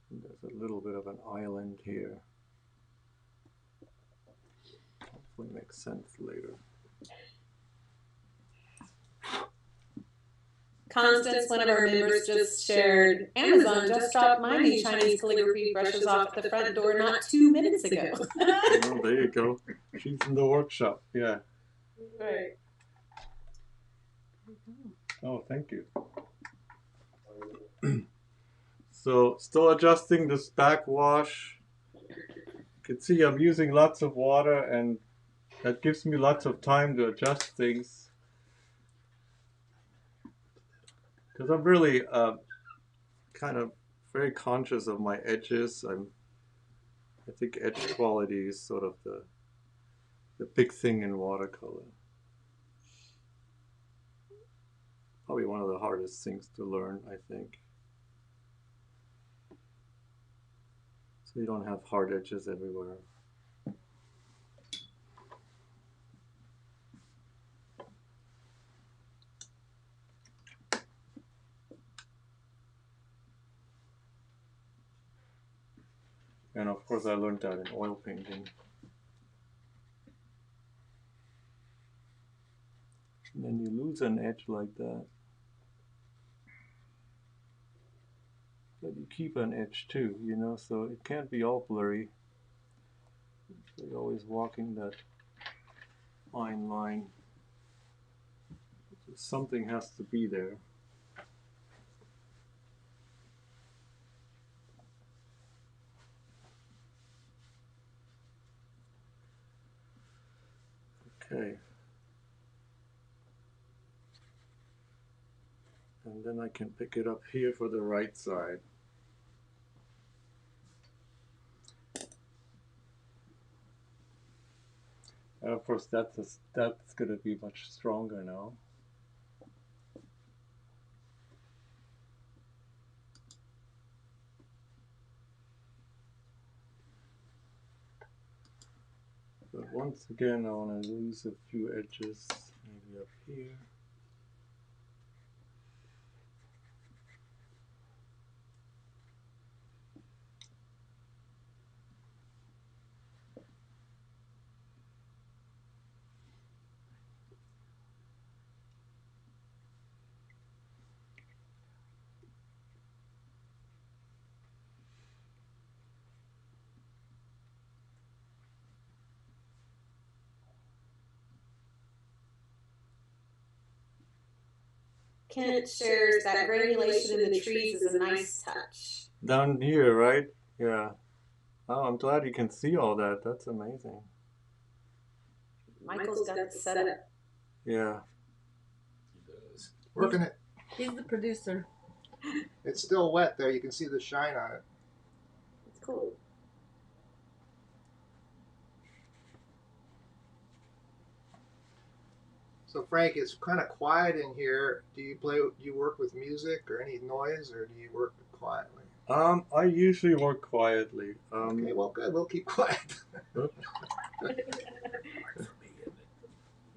And there's a little bit of an island here. Hopefully makes sense later. Constance, one of our members, just shared, Amazon just dropped my new Chinese calligraphy brushes off at the front door not 2 minutes ago. Oh, there you go. She's in the workshop. Yeah. Right. Oh, thank you. So still adjusting this backwash. You can see I'm using lots of water, and that gives me lots of time to adjust things. Because I'm really kind of very conscious of my edges. I think edge quality is sort of the big thing in watercolor. Probably one of the hardest things to learn, I think. So you don't have hard edges everywhere. And of course I learned that in oil painting. And then you lose an edge like that. But you keep an edge too, you know, so it can't be all blurry. So you're always walking that fine line. Something has to be there. Okay. And then I can pick it up here for the right side. And of course that's going to be much stronger now. But once again, I want to lose a few edges, maybe up here. Kent shares that granulation in the trees is a nice touch. Down here, right? Yeah. Oh, I'm glad you can see all that. That's amazing. Michael's got the setup. Yeah. He does. Working it. He's the producer. It's still wet there. You can see the shine on it. It's cool. So Frank, it's kind of quiet in here. Do you work with music or any noise, or do you work quietly? I usually work quietly. Okay, well, good. We'll keep quiet.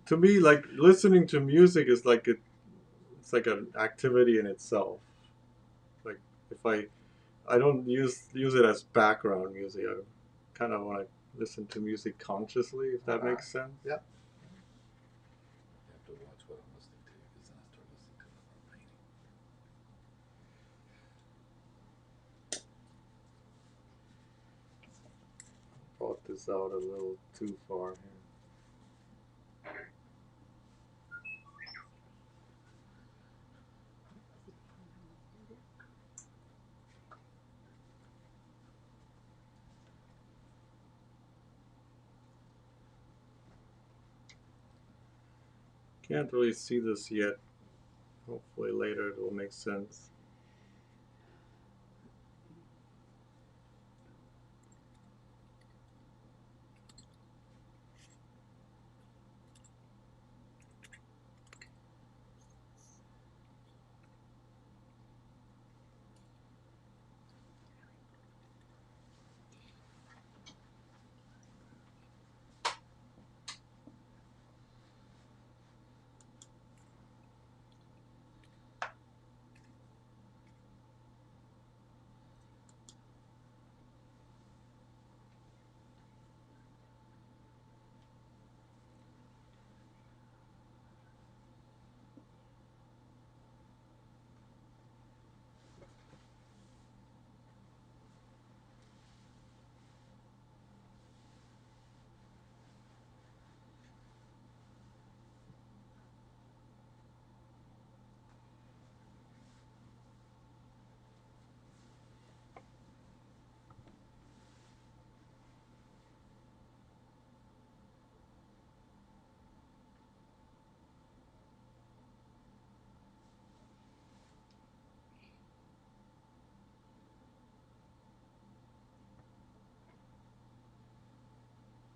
To me, like listening to music is like it's like an activity in itself. Like if I don't use it as background music. I kind of want to listen to music consciously, if that makes sense. Yep. You have to watch what I'm listening to because this out a little too far here. Can't really see this yet. Hopefully later it will make sense.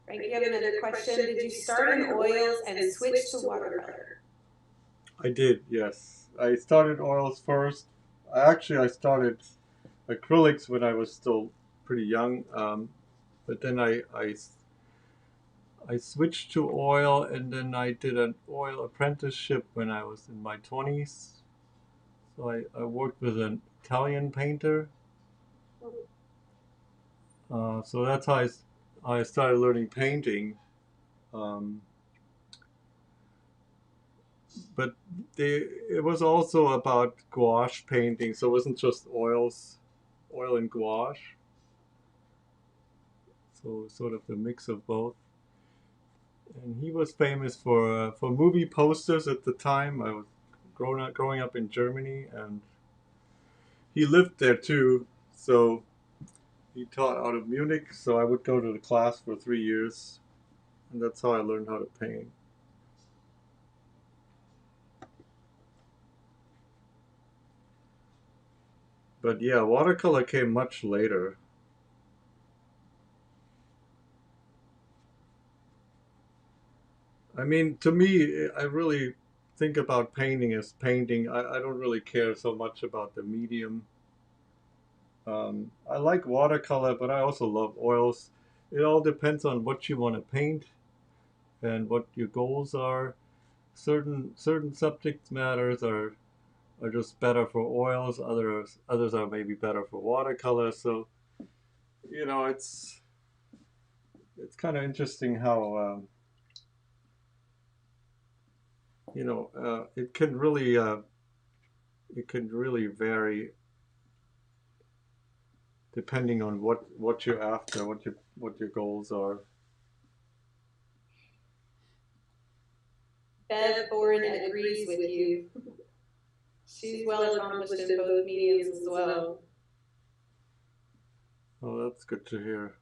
Frank, you have another question. Did you start in oils and switch to watercolor? I did, yes. I started oils first. I started acrylics when I was still pretty young, but then I switched to oil, and then I did an oil apprenticeship when I was in my 20s. So I worked with an Italian painter. So that's how I started learning painting. Um, but it was also about gouache painting, so it wasn't just oil and gouache. So sort of a mix of both. And he was famous for movie posters at the time. I was growing up in Germany, and he lived there too. So he taught out of Munich. So I would go to the class for 3 years, and that's how I learned how to paint. But yeah, watercolor came much later. I mean, to me, I really think about painting as painting. I don't really care so much about the medium. I like watercolor, but I also love oils. It all depends on what you want to paint and what your goals are. Certain subject matters are just better for oils. Others are maybe better for watercolor. So it's kind of interesting how it can really vary depending on what you're after, what your goals are. Bev Boren agrees with you. She's well accomplished in both mediums as well. Oh, that's good to hear.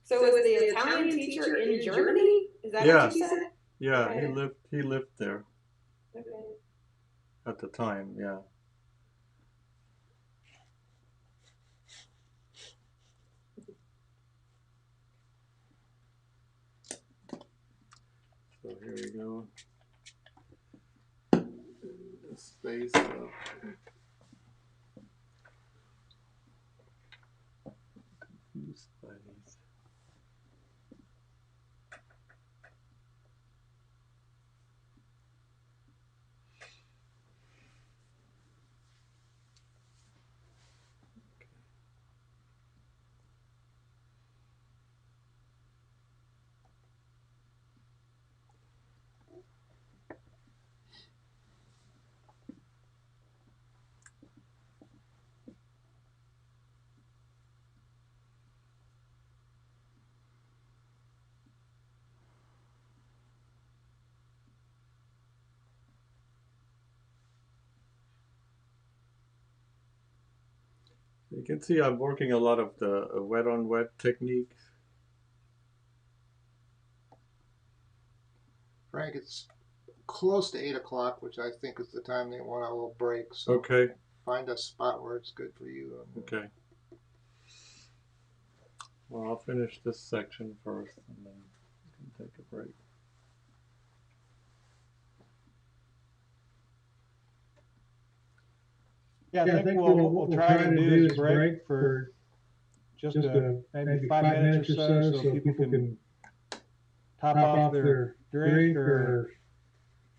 So was the Italian teacher in Germany? Is that what you said? Yeah, Okay. he lived there Okay. at the time, yeah. So here we go. The space up. Confused by these. You can see I'm working a lot of the wet on wet technique. Frank, it's close to 8 o'clock, which I think is the time they want a little break. So Okay, find a spot where it's good for you. okay. Well, I'll finish this section first and then we can take a break. Yeah, I think we'll try to do is break for just maybe 5 minutes or so people can top off their drink or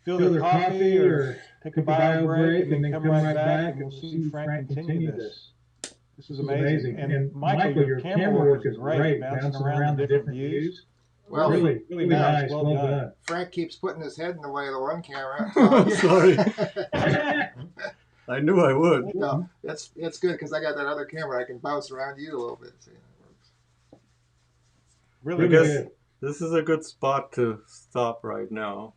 fill their coffee or take a bio break and then come right back and we'll see Frank continue this. This is amazing. And Michael, your camera work is great, bouncing around the different views. Well, Really nice. Well done. Frank keeps putting his head in the way of the one camera. Sorry. I knew I would. No, it's good because I got that other camera. I can bounce around you a little bit. See, that works. Really I guess good. this is a good spot to stop right now.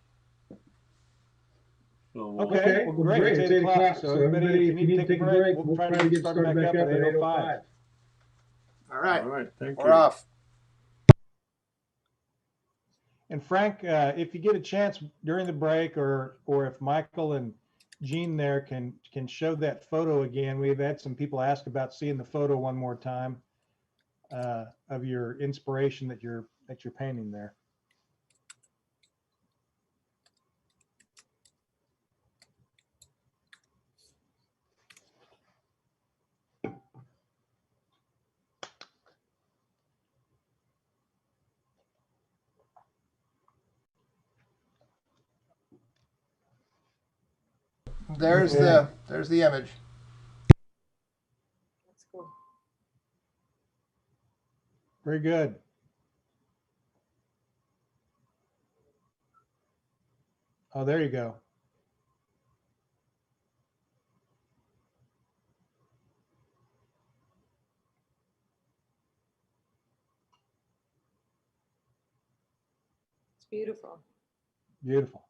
So, Okay, well, great. It's 8 o'clock, so everybody, if you need to take a break, we'll try to get started back up at 8:05. All right, all right, thank we're you. off. And Frank, if you get a chance during the break, or if Michael and Gene there can show that photo again. We've had some people ask about seeing the photo one more time of your inspiration that you're painting there. There's the image. That's cool. Very good. Oh, there you go. It's beautiful. Beautiful.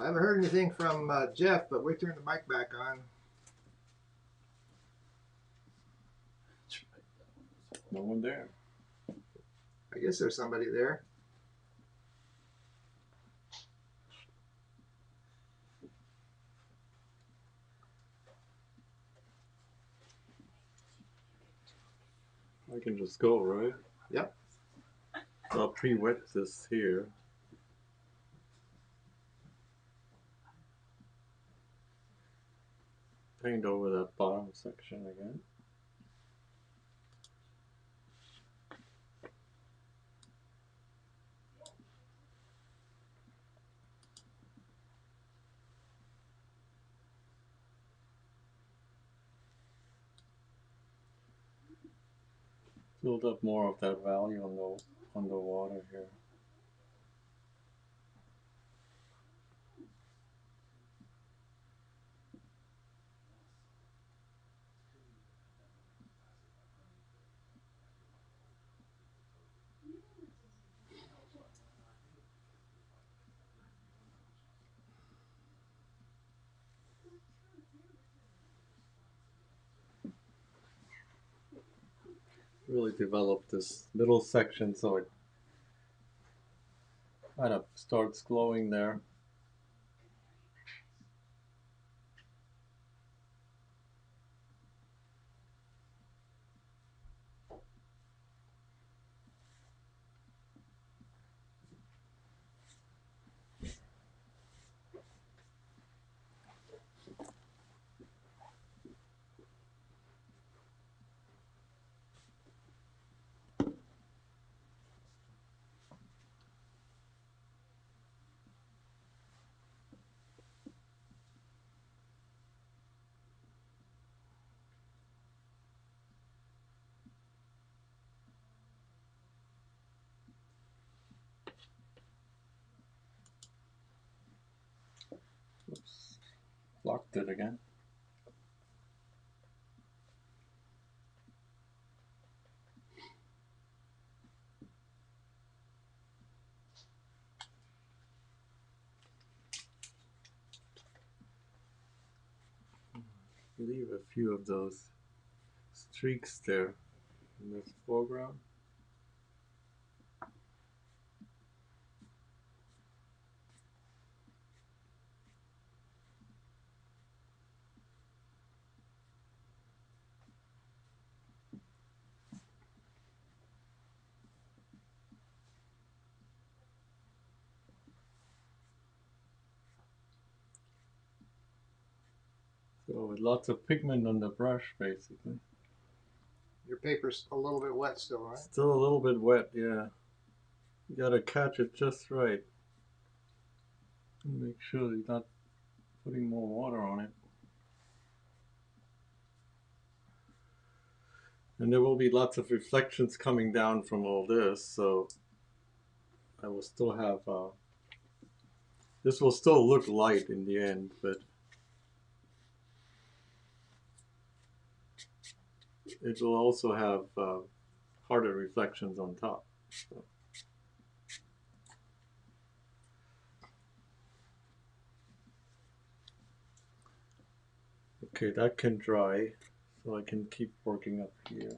I haven't heard anything from Jeff, but we turned the mic back on. No one there. I guess there's somebody there. I can just go, right? Yep. So I'll pre-wet this here. Paint over that bottom section again. Build up more of that value on the water here. Really develop this middle section so it kind of starts glowing there. Oops, locked it again. Leave a few of those streaks there in this foreground. So with lots of pigment on the brush, basically. Your paper's a little bit wet still, right? Still a little bit wet, yeah. You gotta catch it just right. Make sure you're not putting more water on it. And there will be lots of reflections coming down from all this, so I will still have, this will still look light in the end, but it will also have harder reflections on top. So. Okay, that can dry, so I can keep working up here.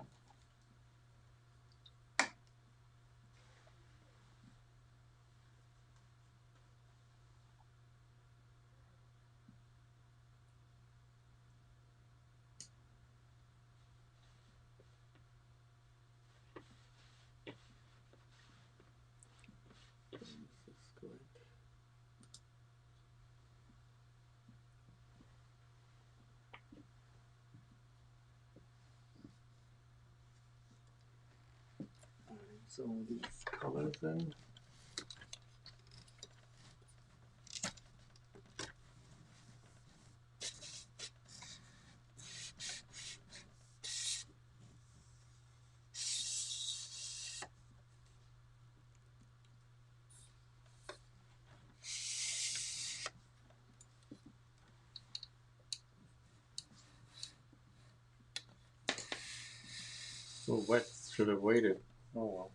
This is good. Some of these colors in. So wet, should have waited. Oh well.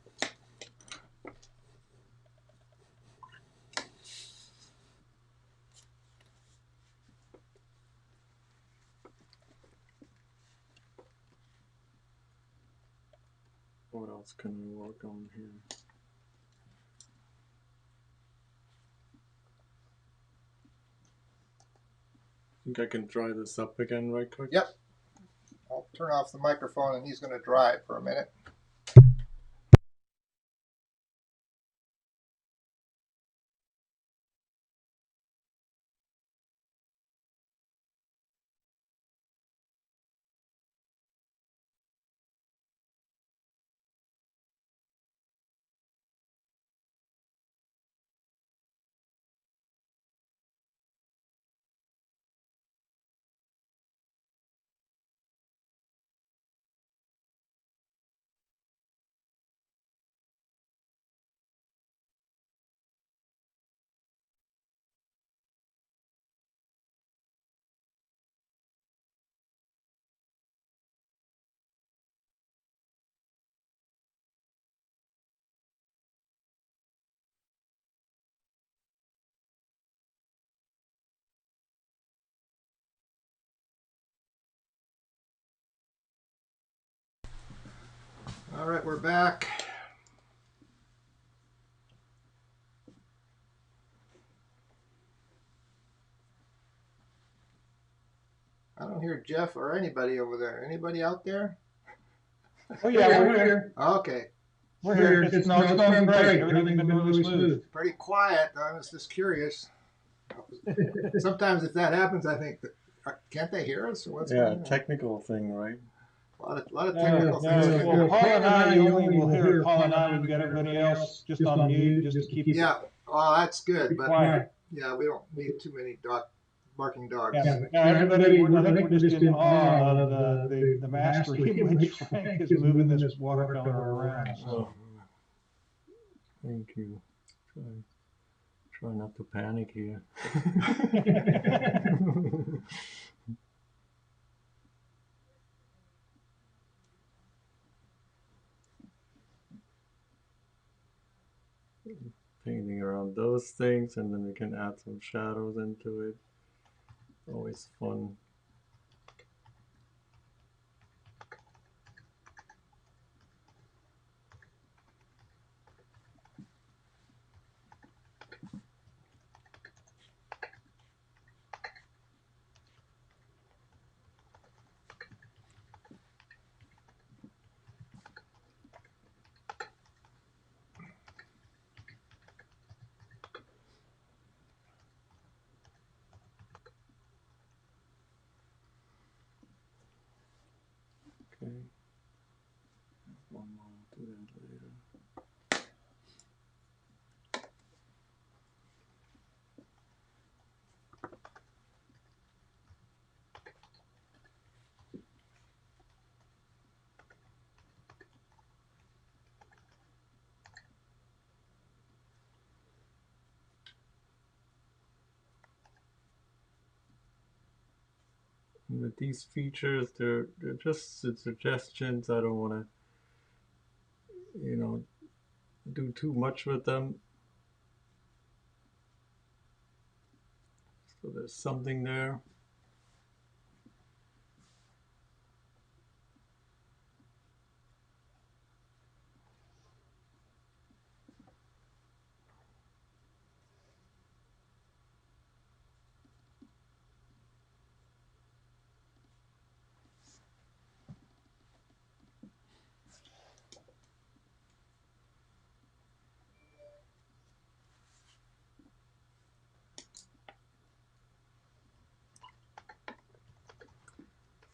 What else can we work on here? I think I can dry this up again right quick. Yep. I'll turn off the microphone and he's going to dry it for a minute. All right, we're back. I don't hear Jeff or anybody over there. Anybody out there? Oh, yeah, we're here. Okay. We're here. It's going great. Everything's been really smooth. Pretty quiet. I was just curious. Sometimes if that happens, I think, can't they hear us? Or what's going on? Technical thing, right? A lot of technical things. Well, Paul and I, you only will hear Paul and I. We've got everybody else just on mute, just to keep it Yeah, well, that's good. But quiet. yeah, we don't need too many barking dogs. Yeah, everybody, I think we're just in awe of the mastery in which Frank is moving this watercolor around. So. Thank you. Try not to panic here. Painting around those things, and then we can add some shadows into it. Always fun. Okay. One more, I'll do that later. And with these features, they're just suggestions. I don't want to, do too much with them. So there's something there.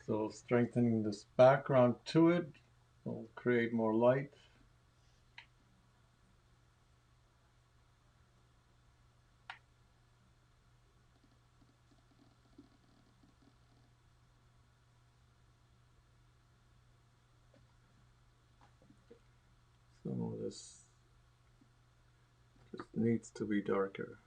So strengthening this background to it will create more light. Some of this just needs to be darker.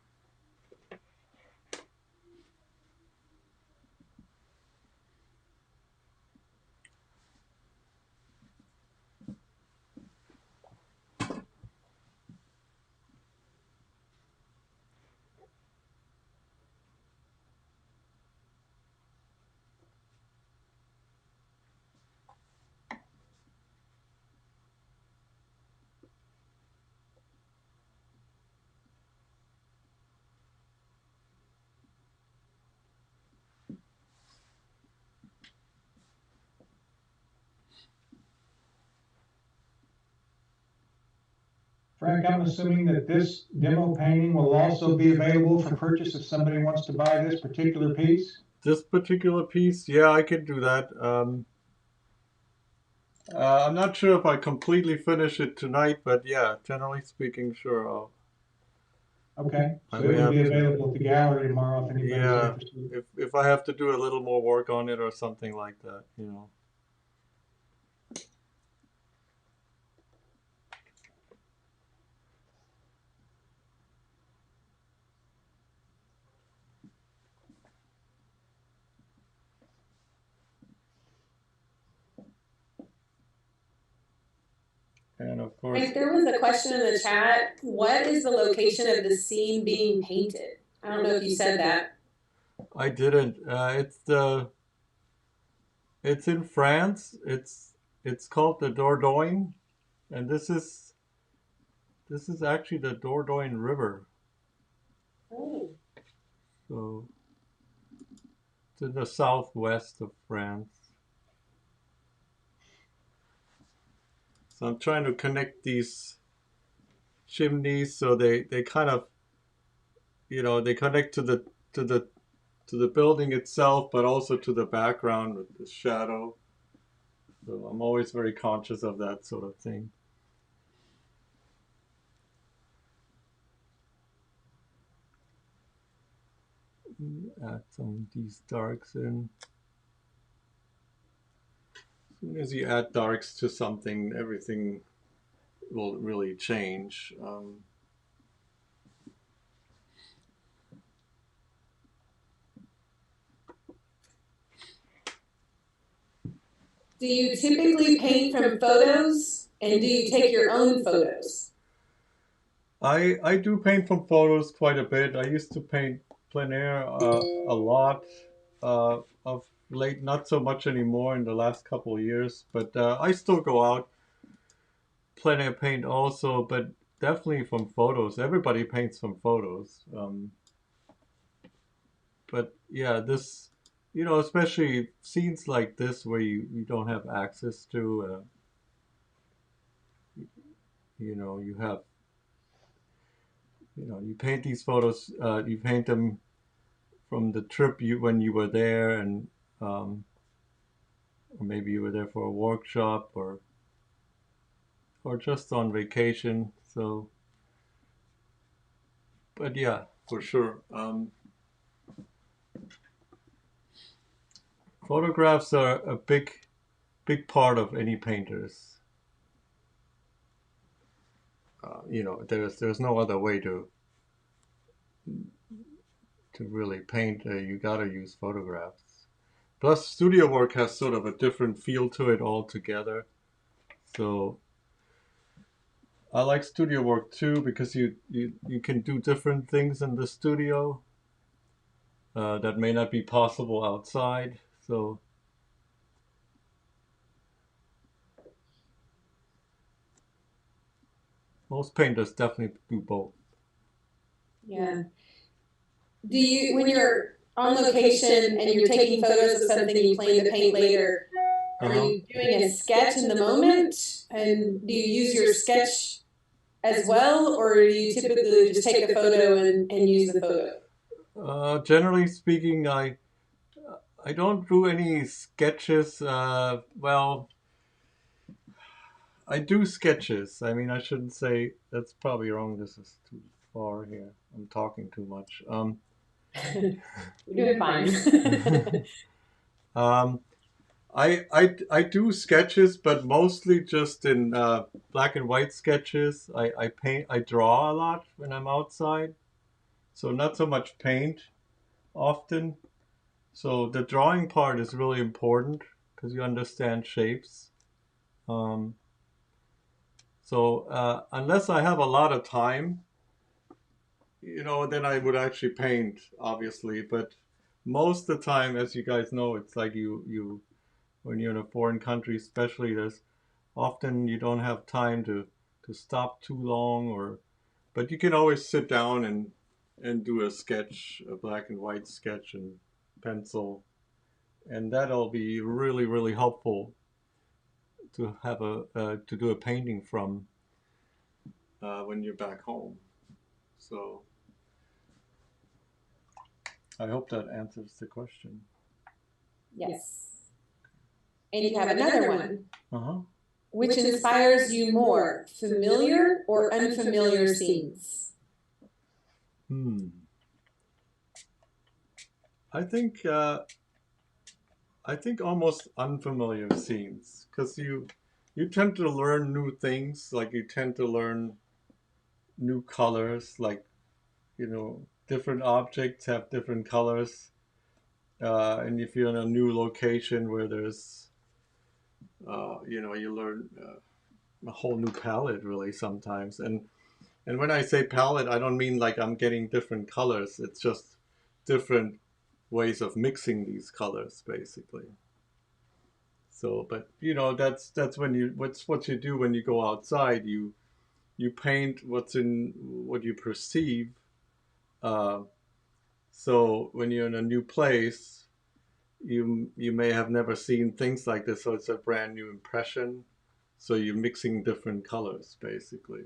Frank, I'm assuming that this demo painting will also be available for purchase if somebody wants to buy this particular piece? This particular piece, yeah, I could do that. I'm not sure if I completely finish it tonight, but yeah, generally speaking, sure. Okay, I so may it will have be to. available at the gallery tomorrow if anybody's Yeah, interested. if I have to do a little more work on it or something like that, you know. And of course, Frank, there was a question in the chat. What is the location of the scene being painted? I don't know if you said that. I didn't. It's in France. It's called the Dordogne, and this is actually the Dordogne River. Oh. So it's in the southwest of France. So I'm trying to connect these chimneys so they kind of, you know, they connect to the to the building itself, but also to the background with the shadow. So I'm always very conscious of that sort of thing. Add some of these darks in. As soon as you add darks to something, everything will really change. Do you typically paint from photos, and do you take your own photos? I do paint from photos quite a bit. I used to paint plein air a lot of late, not so much anymore in the last couple of years, but I still go out plein air paint also, but definitely from photos. Everybody paints from photos. But yeah, this, you know, especially scenes like this where you don't have access to, you know, you have, you know, you paint these photos, you paint them from the trip when you were there, and or maybe you were there for a workshop or just on vacation. So, but yeah, for sure. Photographs are a big part of any painter's. You know, there's no other way to really paint. You gotta use photographs. Plus, studio work has sort of a different feel to it altogether. So I like studio work too because you can do different things in the studio that may not be possible outside. So most painters definitely do both. Yeah. Do you, when you're on location and you're taking photos of something you plan to paint later, are you doing a sketch in the moment? And do you use your sketch as well, or do you typically just take the photo and use the photo? Generally speaking, I don't do any sketches. Well, I do sketches. I mean, I shouldn't say that's probably wrong. This is too far here. I'm talking too much. You're doing fine. Um, I do sketches, but mostly just in black and white sketches. I draw a lot when I'm outside, so not so much paint often. So the drawing part is really important because you understand shapes. Um, so unless I have a lot of time, you know, then I would actually paint, obviously. But most of the time, as you guys know, it's like you when you're in a foreign country, especially, there's often you don't have time to stop too long, or but you can always sit down and do a sketch, a black and white sketch and pencil, and that'll be really helpful to have to do a painting from. when you're back home. So I hope that answers the question. Yes. And you have another one. Uh-huh. Which inspires you more, familiar or unfamiliar scenes? I think almost unfamiliar scenes, because you tend to learn new things, like you tend to learn new colors, like, you know, different objects have different colors, and if you're in a new location where there's you know, you learn a whole new palette really sometimes. And when I say palette, I don't mean like I'm getting different colors. It's just different ways of mixing these colors, basically. So, but you know, that's when what's what you do when you go outside. You paint what's in what you perceive. Uh, so when you're in a new place, you may have never seen things like this, so it's a brand new impression. So you're mixing different colors, basically.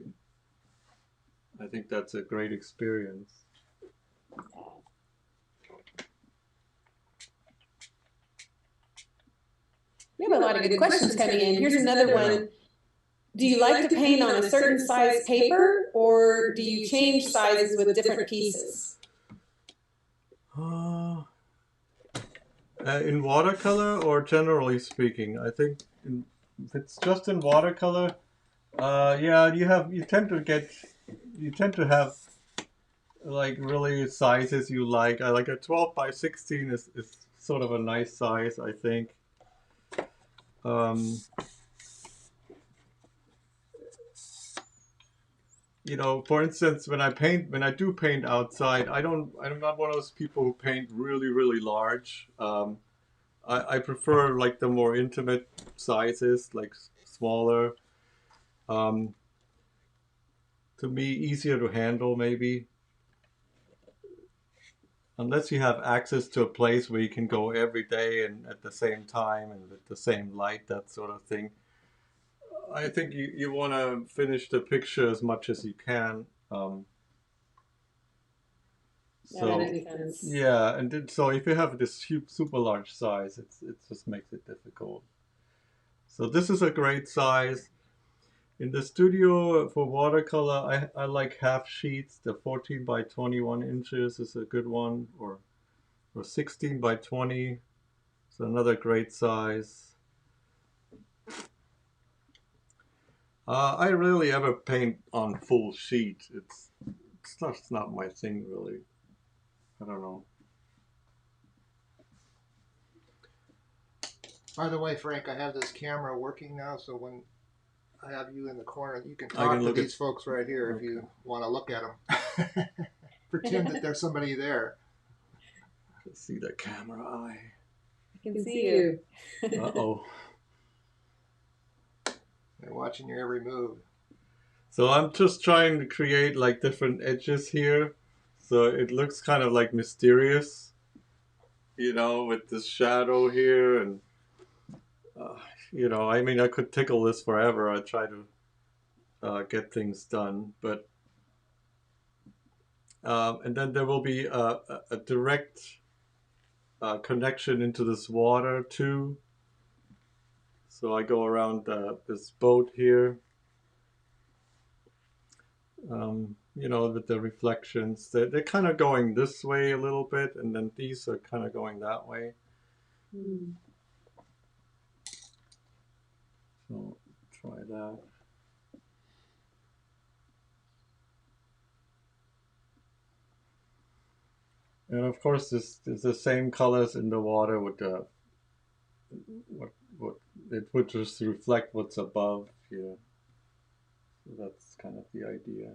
I think that's a great experience. We have a lot of good questions coming in. Here's another one. Do you like to paint on a certain size paper, or do you change sizes with different pieces? In watercolor, or generally speaking, I think if it's just in watercolor, yeah, you tend to have like really sizes you like. I like a 12 by 16 is sort of a nice size, I think. You know, for instance, when I do paint outside, I'm not one of those people who paint really large. I prefer like the more intimate sizes, like smaller. To me, easier to handle maybe. Unless you have access to a place where you can go every day and at the same time and with the same light, that sort of thing. I think you want to finish the picture as much as you can. Yeah, that makes sense. Yeah, and so if you have this super large size, it just makes it difficult. So this is a great size. In the studio for watercolor, I like half sheets. The 14 by 21 inches is a good one, or 16 by 20 is another great size. I rarely ever paint on full sheet. It's not my thing really. I don't know. By the way, Frank, I have this camera working now, so when I have you in the corner, you can I can talk to look these folks right here if you want to look at them. Pretend that there's somebody there. Let's see the camera eye. I can see you. Uh-oh. They're watching your every move. So I'm just trying to create like different edges here. So it looks kind of like mysterious, you know, with this shadow here. And, you know, I mean, I could tickle this forever. I try to get things done. But, and then there will be a direct connection into this water too. So I go around this boat here. You know, with the reflections, they're kind of going this way a little bit, and then these are kind of going that way. So try that. And of course, this is the same colors in the water with the what it would just reflect what's above here. So that's kind of the idea.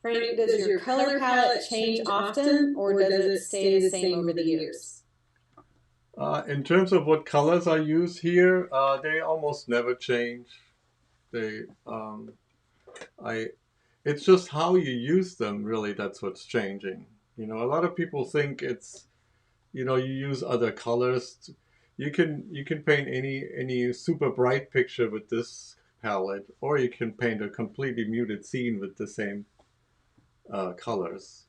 Frank, does your color palette change often, or does it stay the same over the years? In terms of what colors I use here, they almost never change. They, it's just how you use them, really, that's what's changing. You know, a lot of people think it's, you know, you use other colors You can paint any super bright picture with this palette, or you can paint a completely muted scene with the same colors.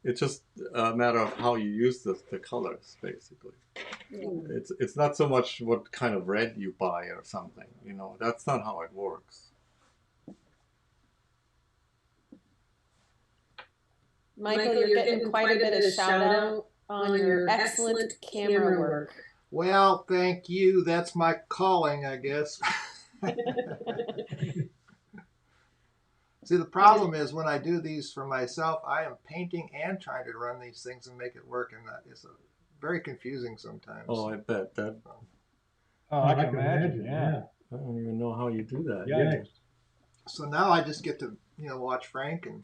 It's just a matter of how you use the colors, basically. Yeah. It's not so much what kind of red you buy or something. That's not how it works. Michael, you're getting quite a bit of shout out on your excellent camera work. Well, thank you. That's my calling, I guess. See, the problem is when I do these for myself, I am painting and trying to run these things and make it work, and that is very confusing sometimes. Oh, I bet that. Oh, I can imagine. Yeah. I don't even know how you do that. Yeah. So now I just get to, watch Frank and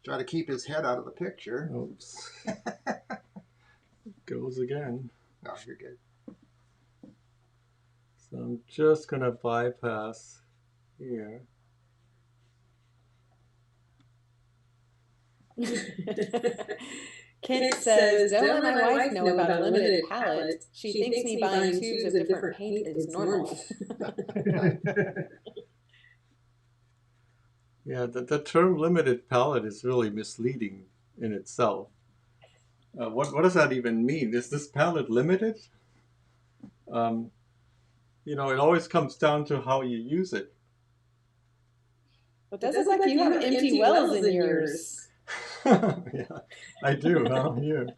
try to keep his head out of the picture. Oops. Goes again. No, you're good. So I'm just gonna bypass here. Kit says, don't let my wife know about a limited palette. She thinks me buying tubes of different paint is normal. Yeah, the term limited palette is really misleading in itself. What does that even mean? Is this palette limited? It always comes down to how you use it. It does look like you have empty wells in yours. Yeah, I do. Huh? Here.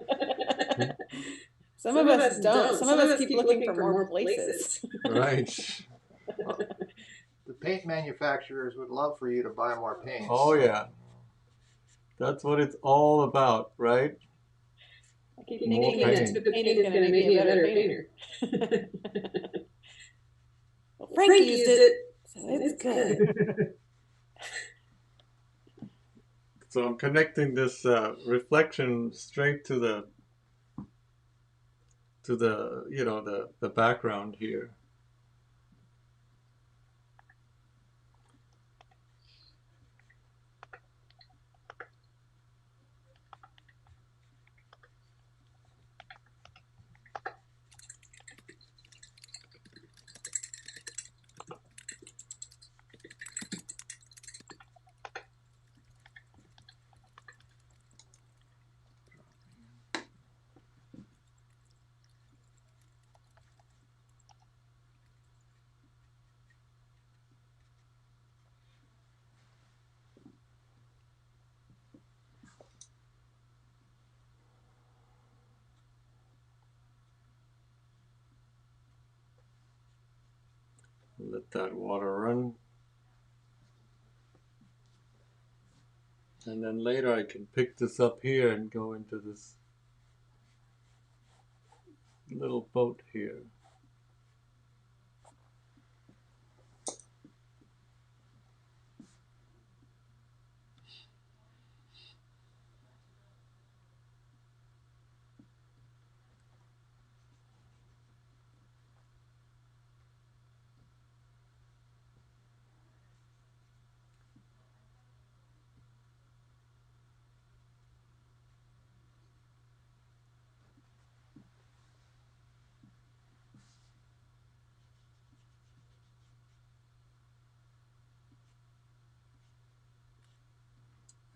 Some of us don't. Some of us keep looking for more places. Right. The paint manufacturers would love for you to buy more paints. Oh yeah. That's what it's all about, right? I keep thinking that painting's going to make me a better painter. Well, Frank used it, so it's good. So I'm connecting this reflection straight to the background here. Let that water run. And then later I can pick this up here and go into this little boat here.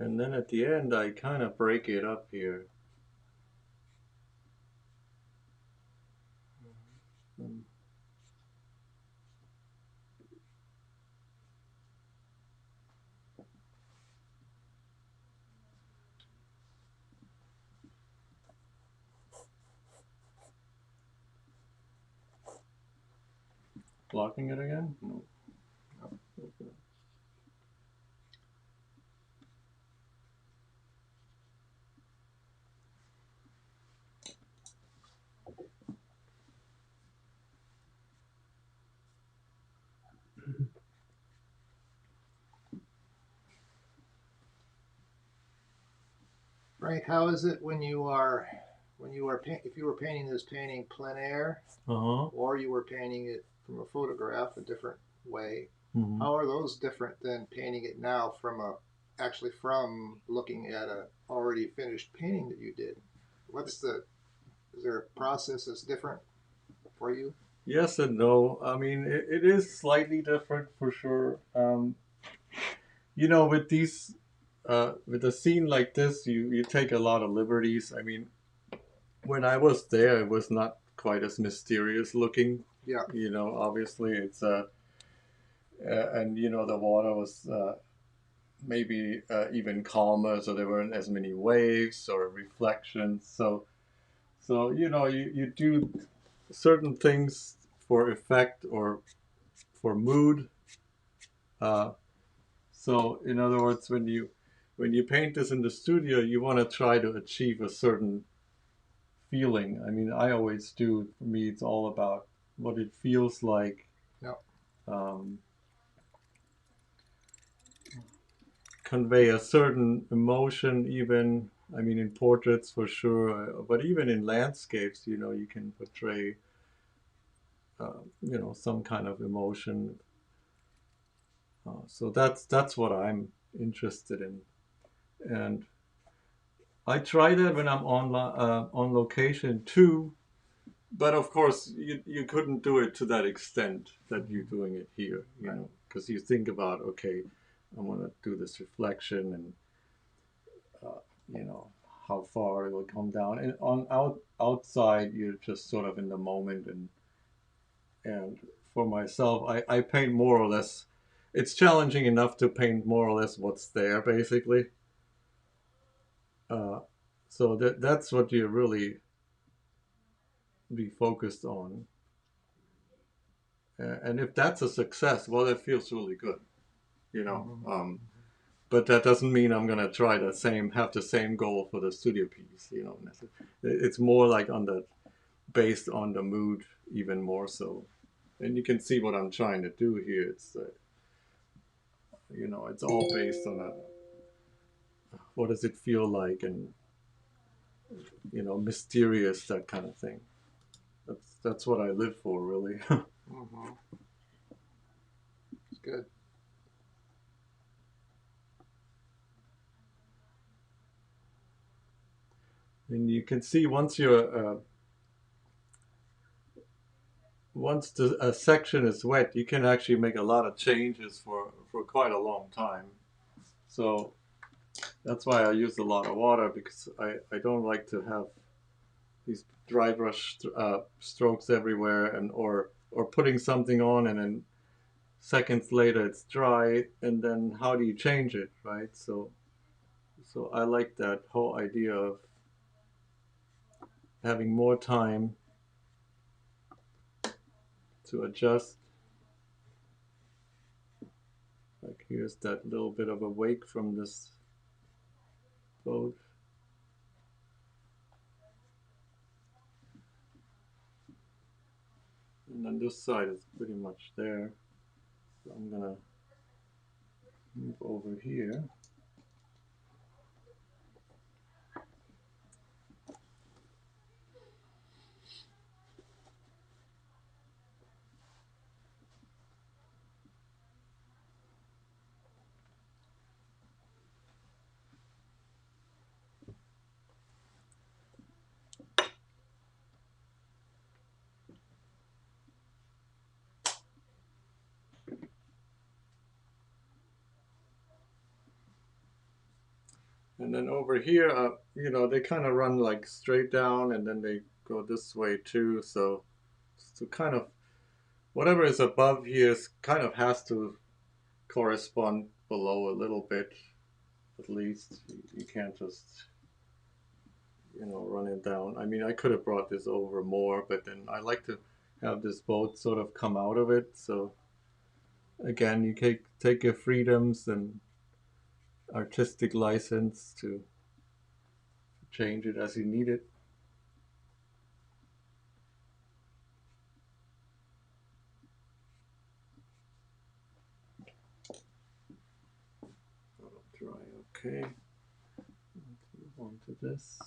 And then at the end, I kind of break it up here. Blocking it again? No. Okay. Frank, how is it when you were if you were painting this painting plein air, or you were painting it from a photograph a different way? Mm-hmm. How are those different than painting it now from looking at a already finished painting that you did? What's the Is there a process that's different for you? Yes and no. I mean, it is slightly different for sure. You know, with these, with a scene like this, you take a lot of liberties. I mean, when I was there, it was not quite as mysterious looking. Yeah. You know, obviously it's and you know the water was maybe even calmer, so there weren't as many waves or reflections. So you know, you do certain things for effect or for mood. Uh, so in other words, when you paint this in the studio, you want to try to achieve a certain feeling. I mean, I always do. For me, it's all about what it feels like. Yeah. Um, convey a certain emotion, even. I mean, in portraits for sure, but even in landscapes, you know, you can portray, you know, some kind of emotion. So that's what I'm interested in, and I try that when I'm on location too. But of course, you couldn't do it to that extent that you're doing it here, you know, because you think about, okay, I want to do this reflection and, you know, how far it will come down. And outside, you're just sort of in the moment. And for myself, I paint more or less. It's challenging enough to paint more or less what's there, basically. Uh, so that's what you really be focused on. And if that's a success, well, it feels really good, you know. But that doesn't mean I'm gonna try have the same goal for the studio piece, you know. It's more like based on the mood, even more so. And you can see what I'm trying to do here. It's you know, it's all based on what does it feel like, and you know, mysterious, that kind of thing. That's what I live for, really. Mm-hmm. It's good. And you can see once the a section is wet, you can actually make a lot of changes for quite a long time. So that's why I use a lot of water, because I don't like to have these dry brush strokes everywhere, and or putting something on and then seconds later it's dry, and then how do you change it, right? So I like that whole idea of having more time to adjust. Like here's that little bit of a wake from this boat. And then this side is pretty much there. So I'm gonna move over here. And then over here, you know, they kind of run like straight down, and then they go this way too. So kind of whatever is above here kind of has to correspond below a little bit, at least. You can't just, you know, run it down. I mean, I could have brought this over more, but then I like to have this boat sort of come out of it. So again, you take your freedoms and artistic license to change it as you need it. Dry, okay. Let's move on to this.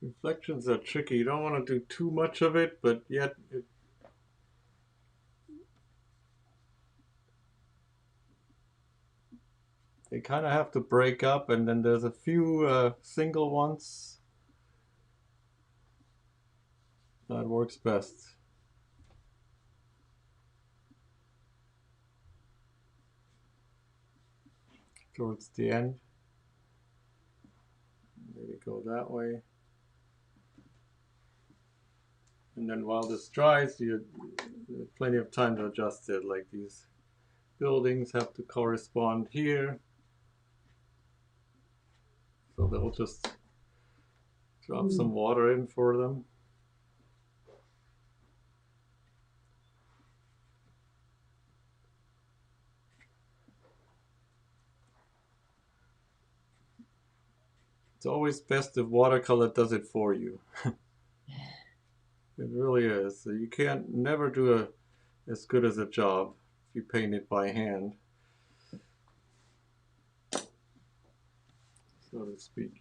Reflections are tricky. You don't want to do too much of it, but yet they kind of have to break up, and then there's a few single ones that works best. Towards the end. Maybe go that way. And then while this dries, you have plenty of time to adjust it. Like these buildings have to correspond here. So they'll just drop some water in for them. It's always best if watercolor does it for you. It really is. So you can't never do as good as a job if you paint it by hand, so to speak.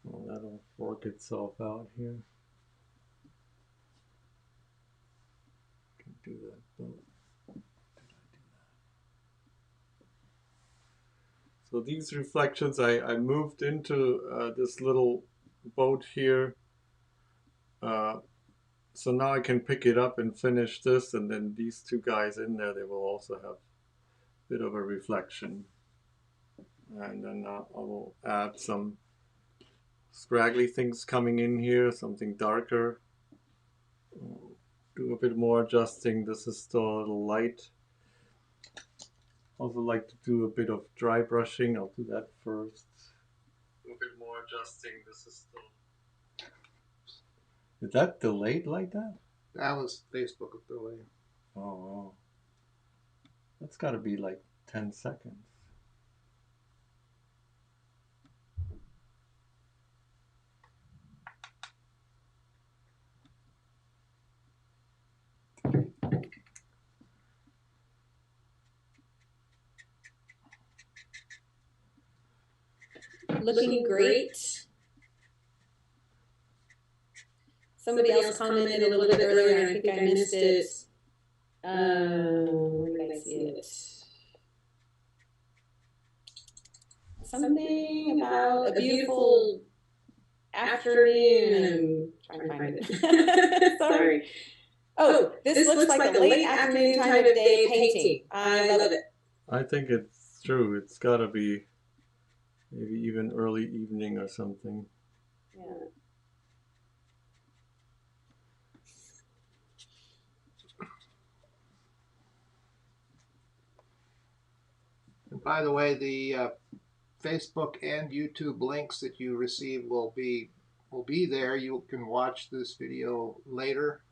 Well, that'll work itself out here. Can do that boat. So these reflections, I moved into this little boat here. So now I can pick it up and finish this, and then these two guys in there, they will also have a bit of a reflection. And then I will add some scraggly things coming in here, something darker. Do a bit more adjusting. This is still a little light. Also like to do a bit of dry brushing. I'll do that first. Do a bit more adjusting. This is still... Is that delayed like that? That was Facebook delay. Oh, wow. That's got to be like 10 seconds. Looking great. Somebody else commented a little bit earlier, and I think I missed it. Where did I see it? Something about a beautiful afternoon. I'm trying to find it. Sorry. Oh, this looks like a late afternoon time of day painting. I love it. I think it's true. It's got to be maybe even early evening or something. Yeah. And by the way, the Facebook and YouTube links that you receive will be will be there. You can watch this video later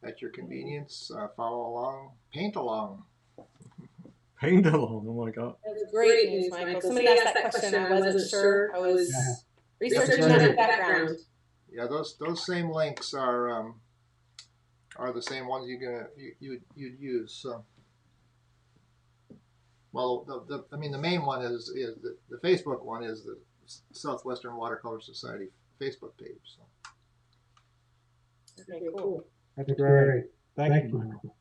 at your convenience. Follow along, paint along. Paint along. Oh my God. That was great news, Michael. Somebody asked that question. I wasn't sure. I was researching That's that in right. the background. Yeah, those same links are the same ones you'd use. So, well, I mean the main one is the Facebook one is the Southwestern Watercolor Society Facebook page. So. Okay, cool. That's great. Thank you, Michael.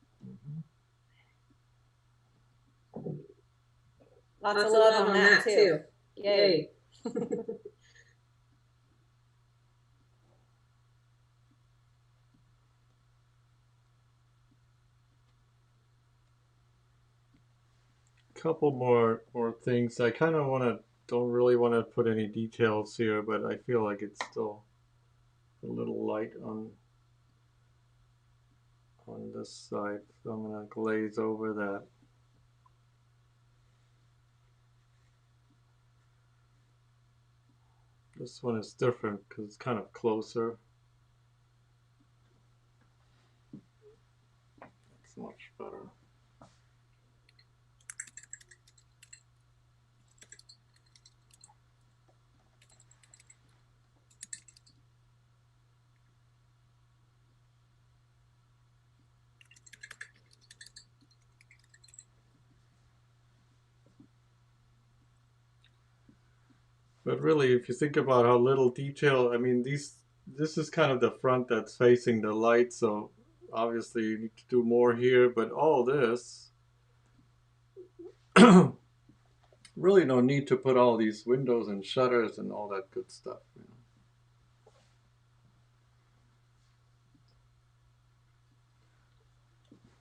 Lots of love on that too. Yay. Couple more things. I kind of don't really want to put any details here, but I feel like it's still a little light on this side, so I'm gonna glaze over that. This one is different because it's kind of closer. It's much better. But really, if you think about how little detail, I mean, this is kind of the front that's facing the light, so obviously you need to do more here, but all this, really no need to put all these windows and shutters and all that good stuff. You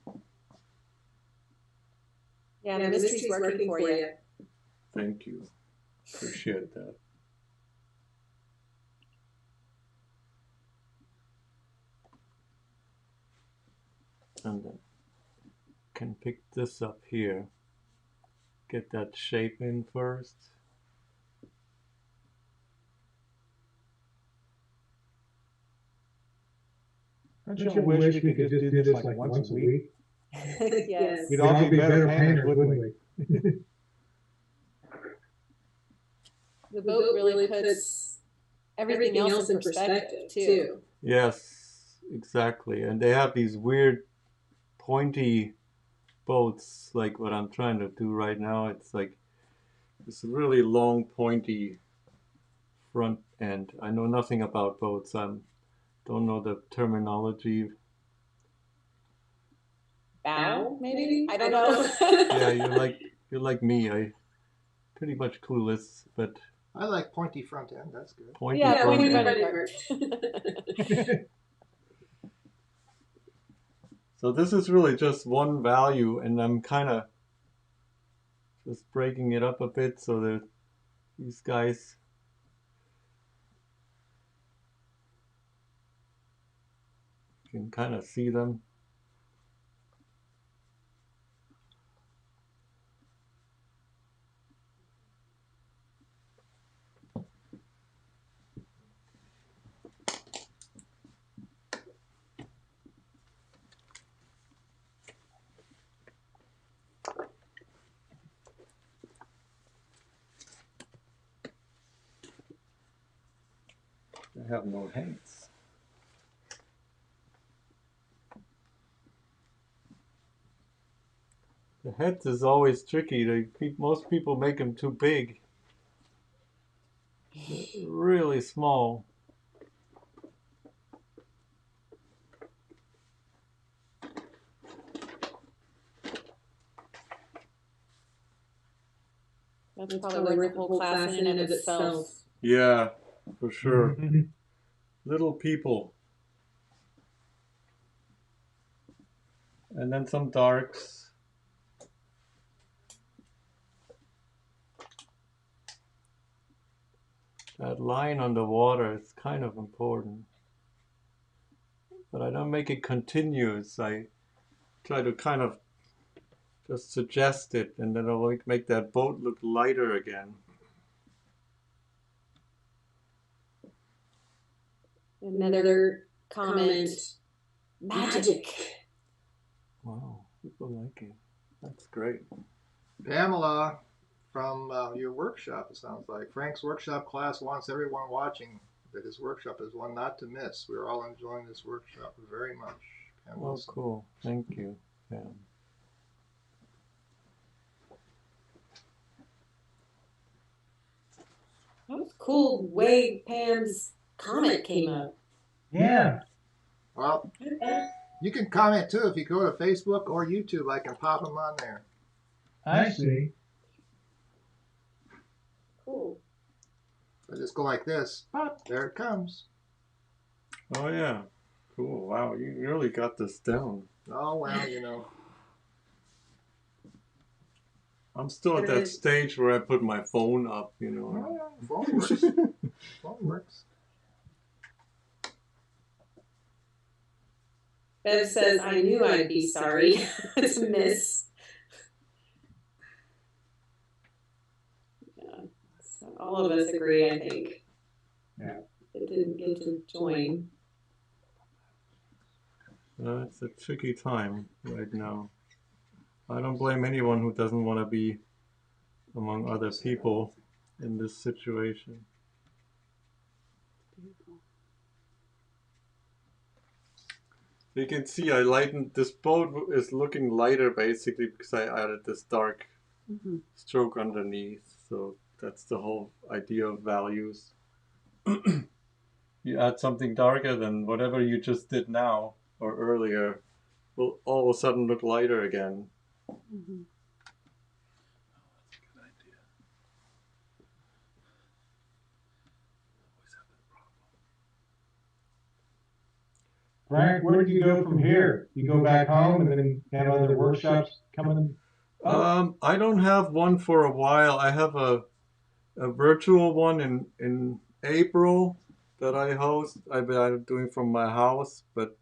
know? Yeah, the mystery's working for you. Thank you. Appreciate that. And then can pick this up here. Get that shape in first. Don't you wish we could just do this like once a week? Yes. We'd all be better painters, wouldn't we? The boat really puts everything else in perspective too. Yes, exactly. And they have these weird pointy boats, like what I'm trying to do right now. It's like this really long pointy front end. I know nothing about boats. I don't know the terminology. Bow, maybe? I don't know. Yeah, you're like me. I pretty much clueless, but I like pointy front end. That's good. pointy Yeah, front pointy end. front end. So this is really just one value, and I'm kind of just breaking it up a bit so that these guys can kind of see them. I have no heads. The heads is always tricky. Most people make them too big. They're really small. That's probably worth the whole class in and of itself. Yeah, for sure. Little people. And then some darks. That line on the water is kind of important. But I don't make it continuous. I try to kind of just suggest it, and then I'll make that boat look lighter again. Another comment, magic. Wow, people like it. That's great. Pamela, from your workshop, it sounds like. Frank's workshop class wants everyone watching that his workshop is one not to miss. We're all enjoying this workshop very much. Pam Oh, Wilson. cool. Thank you. Yeah. That was cool way Pam's comment came up. Yeah. Well, you can comment too if you go to Facebook or YouTube. I can pop them on there. I see. Cool. I just go like this. Pop, there it comes. Oh, yeah. Cool. Wow, you really got this down. Oh, well, you know. I'm still at that stage where I put my phone up, you know. Oh, yeah, phone works. Phone works. Bev says, I knew I'd be sorry to miss. Yeah, so all of us agree, I think. Yeah. It didn't get to join. It's a tricky time right now. I don't blame anyone who doesn't want to be among other people in this situation. You can see I lightened, this boat is looking lighter basically because I added this dark stroke underneath. So that's the whole idea of values. You add something darker than whatever you just did now or earlier will all of a sudden look lighter again. Frank, where do you go from here? You go back home and then have other workshops coming? I don't have one for a while. I have a virtual one in April that I host. I'm doing from my house, but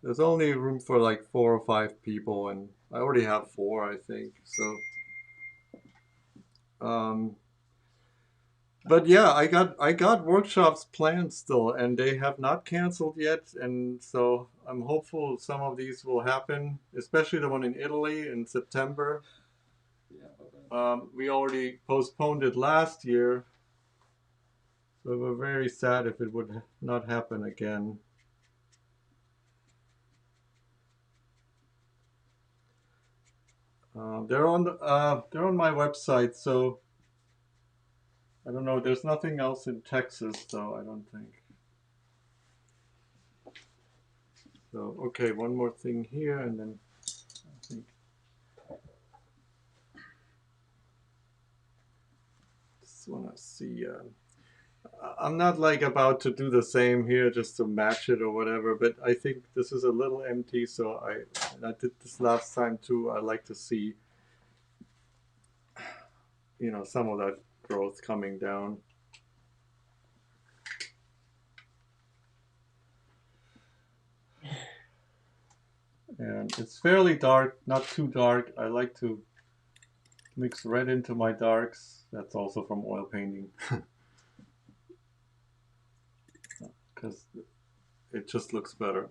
there's only room for like 4 or 5 people, and I already have 4, I think. So, but yeah, I got workshops planned still, and they have not canceled yet, and so I'm hopeful some of these will happen, especially the one in Italy in September. We already postponed it last year, so we're very sad if it would not happen again. They're on my website, so I don't know. There's nothing else in Texas, though, I don't think. So okay, one more thing here, and then I think just wanna see. I'm not like about to do the same here just to match it or whatever, but I think this is a little empty, so I did this last time too. I like to see, you know, some of that growth coming down. And it's fairly dark, not too dark. I like to mix red into my darks. That's also from oil painting. Because it just looks better.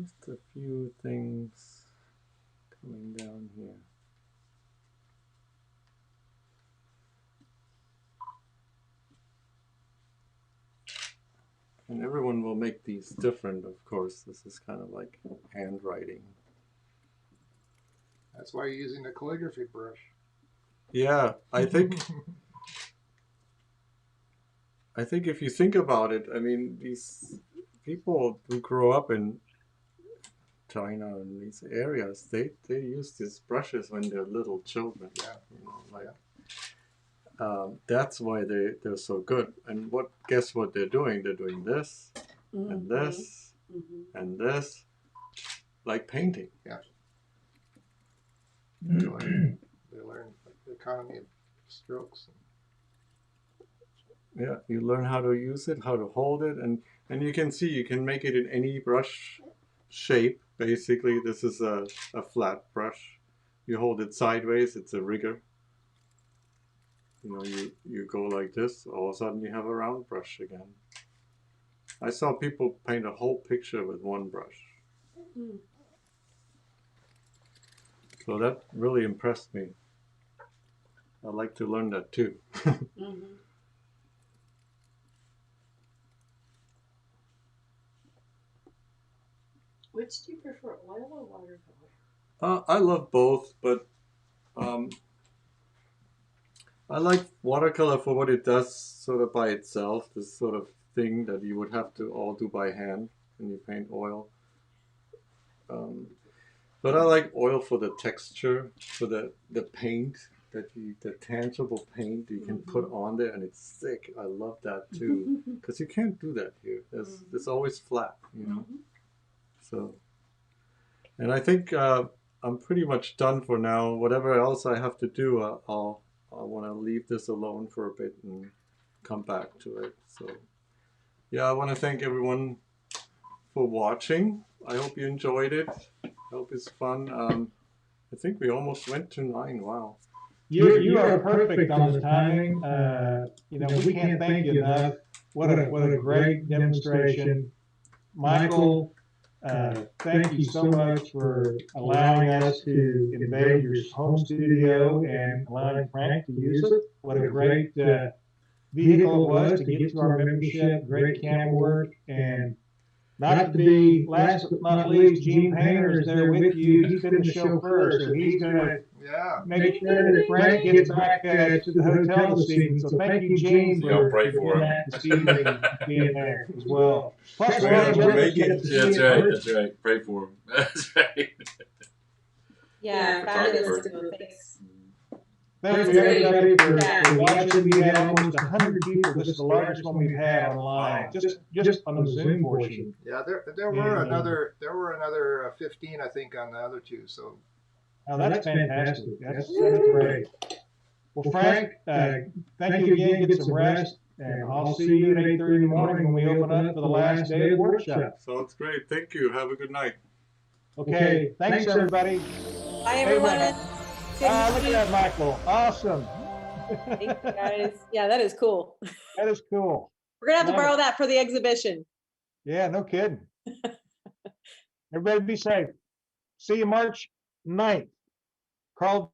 Just a few things coming down here. And everyone will make these different, of course. This is kind of like handwriting. That's why you're using the calligraphy brush. Yeah, I think if you think about it, I mean, these people who grow up in China and these areas, they use these brushes when they're little children. Yeah. You know, like That's why they're so good. And guess what they're doing? They're doing this and this and this, like painting. Yeah. They learn the economy of strokes. Yeah, you learn how to use it, how to hold it, and you can see you can make it in any brush shape. Basically, this is a flat brush. You hold it sideways, it's a rigger. You know, you go like this, all of a sudden you have a round brush again. I saw people paint a whole picture with one brush. So that really impressed me. I'd like to learn that too. Which do you prefer, oil or watercolor? I love both, but I like watercolor for what it does sort of by itself, this sort of thing that you would have to all do by hand when you paint oil. But I like oil for the texture, for the paint, the tangible paint you can put on there, and it's thick. I love that too, because you can't do that here. It's always flat, you know. So, and I think I'm pretty much done for now. Whatever else I have to do, I want to leave this alone for a bit and come back to it. So, yeah, I want to thank everyone for watching. I hope you enjoyed it. I hope it's fun. I think we almost went to 9. Wow. You are perfect on the timing. You know, we can't thank you enough. What a great demonstration. Michael, thank you so much for allowing us to invade your home studio and allowing Frank to use it. What a great vehicle it was to get to our membership. Great camera work. And not to be last but not least, Gene Painter is there with you. He's been the chauffeur, so he's going to make sure that Frank gets back to the hotel this evening. So thank you, Gene, for doing that this evening and being there as well. Plus, we'll make it. Yeah, that's right. That's right. Pray for him. That's right. Yeah, fabulous. Thanks. Thank you, everybody, for watching. We had almost 100 people. This is the largest one we've had online, just on the Zoom portion. Yeah, there were another 15, I think, on the other two. So. Oh, that's fantastic. That's great. Well, Frank, thank you again. Get some rest, and I'll see you at 8:30 in the morning when we open up for the last day of the workshop. Sounds great. Thank you. Have a good night. Okay. Thanks, everybody. Bye, everyone. Look at that, Michael. Awesome. Thank you, guys. Yeah, that is cool. That is cool. We're gonna have to borrow that for the exhibition. Yeah, no kidding. Everybody be safe. See you March 9th. Carl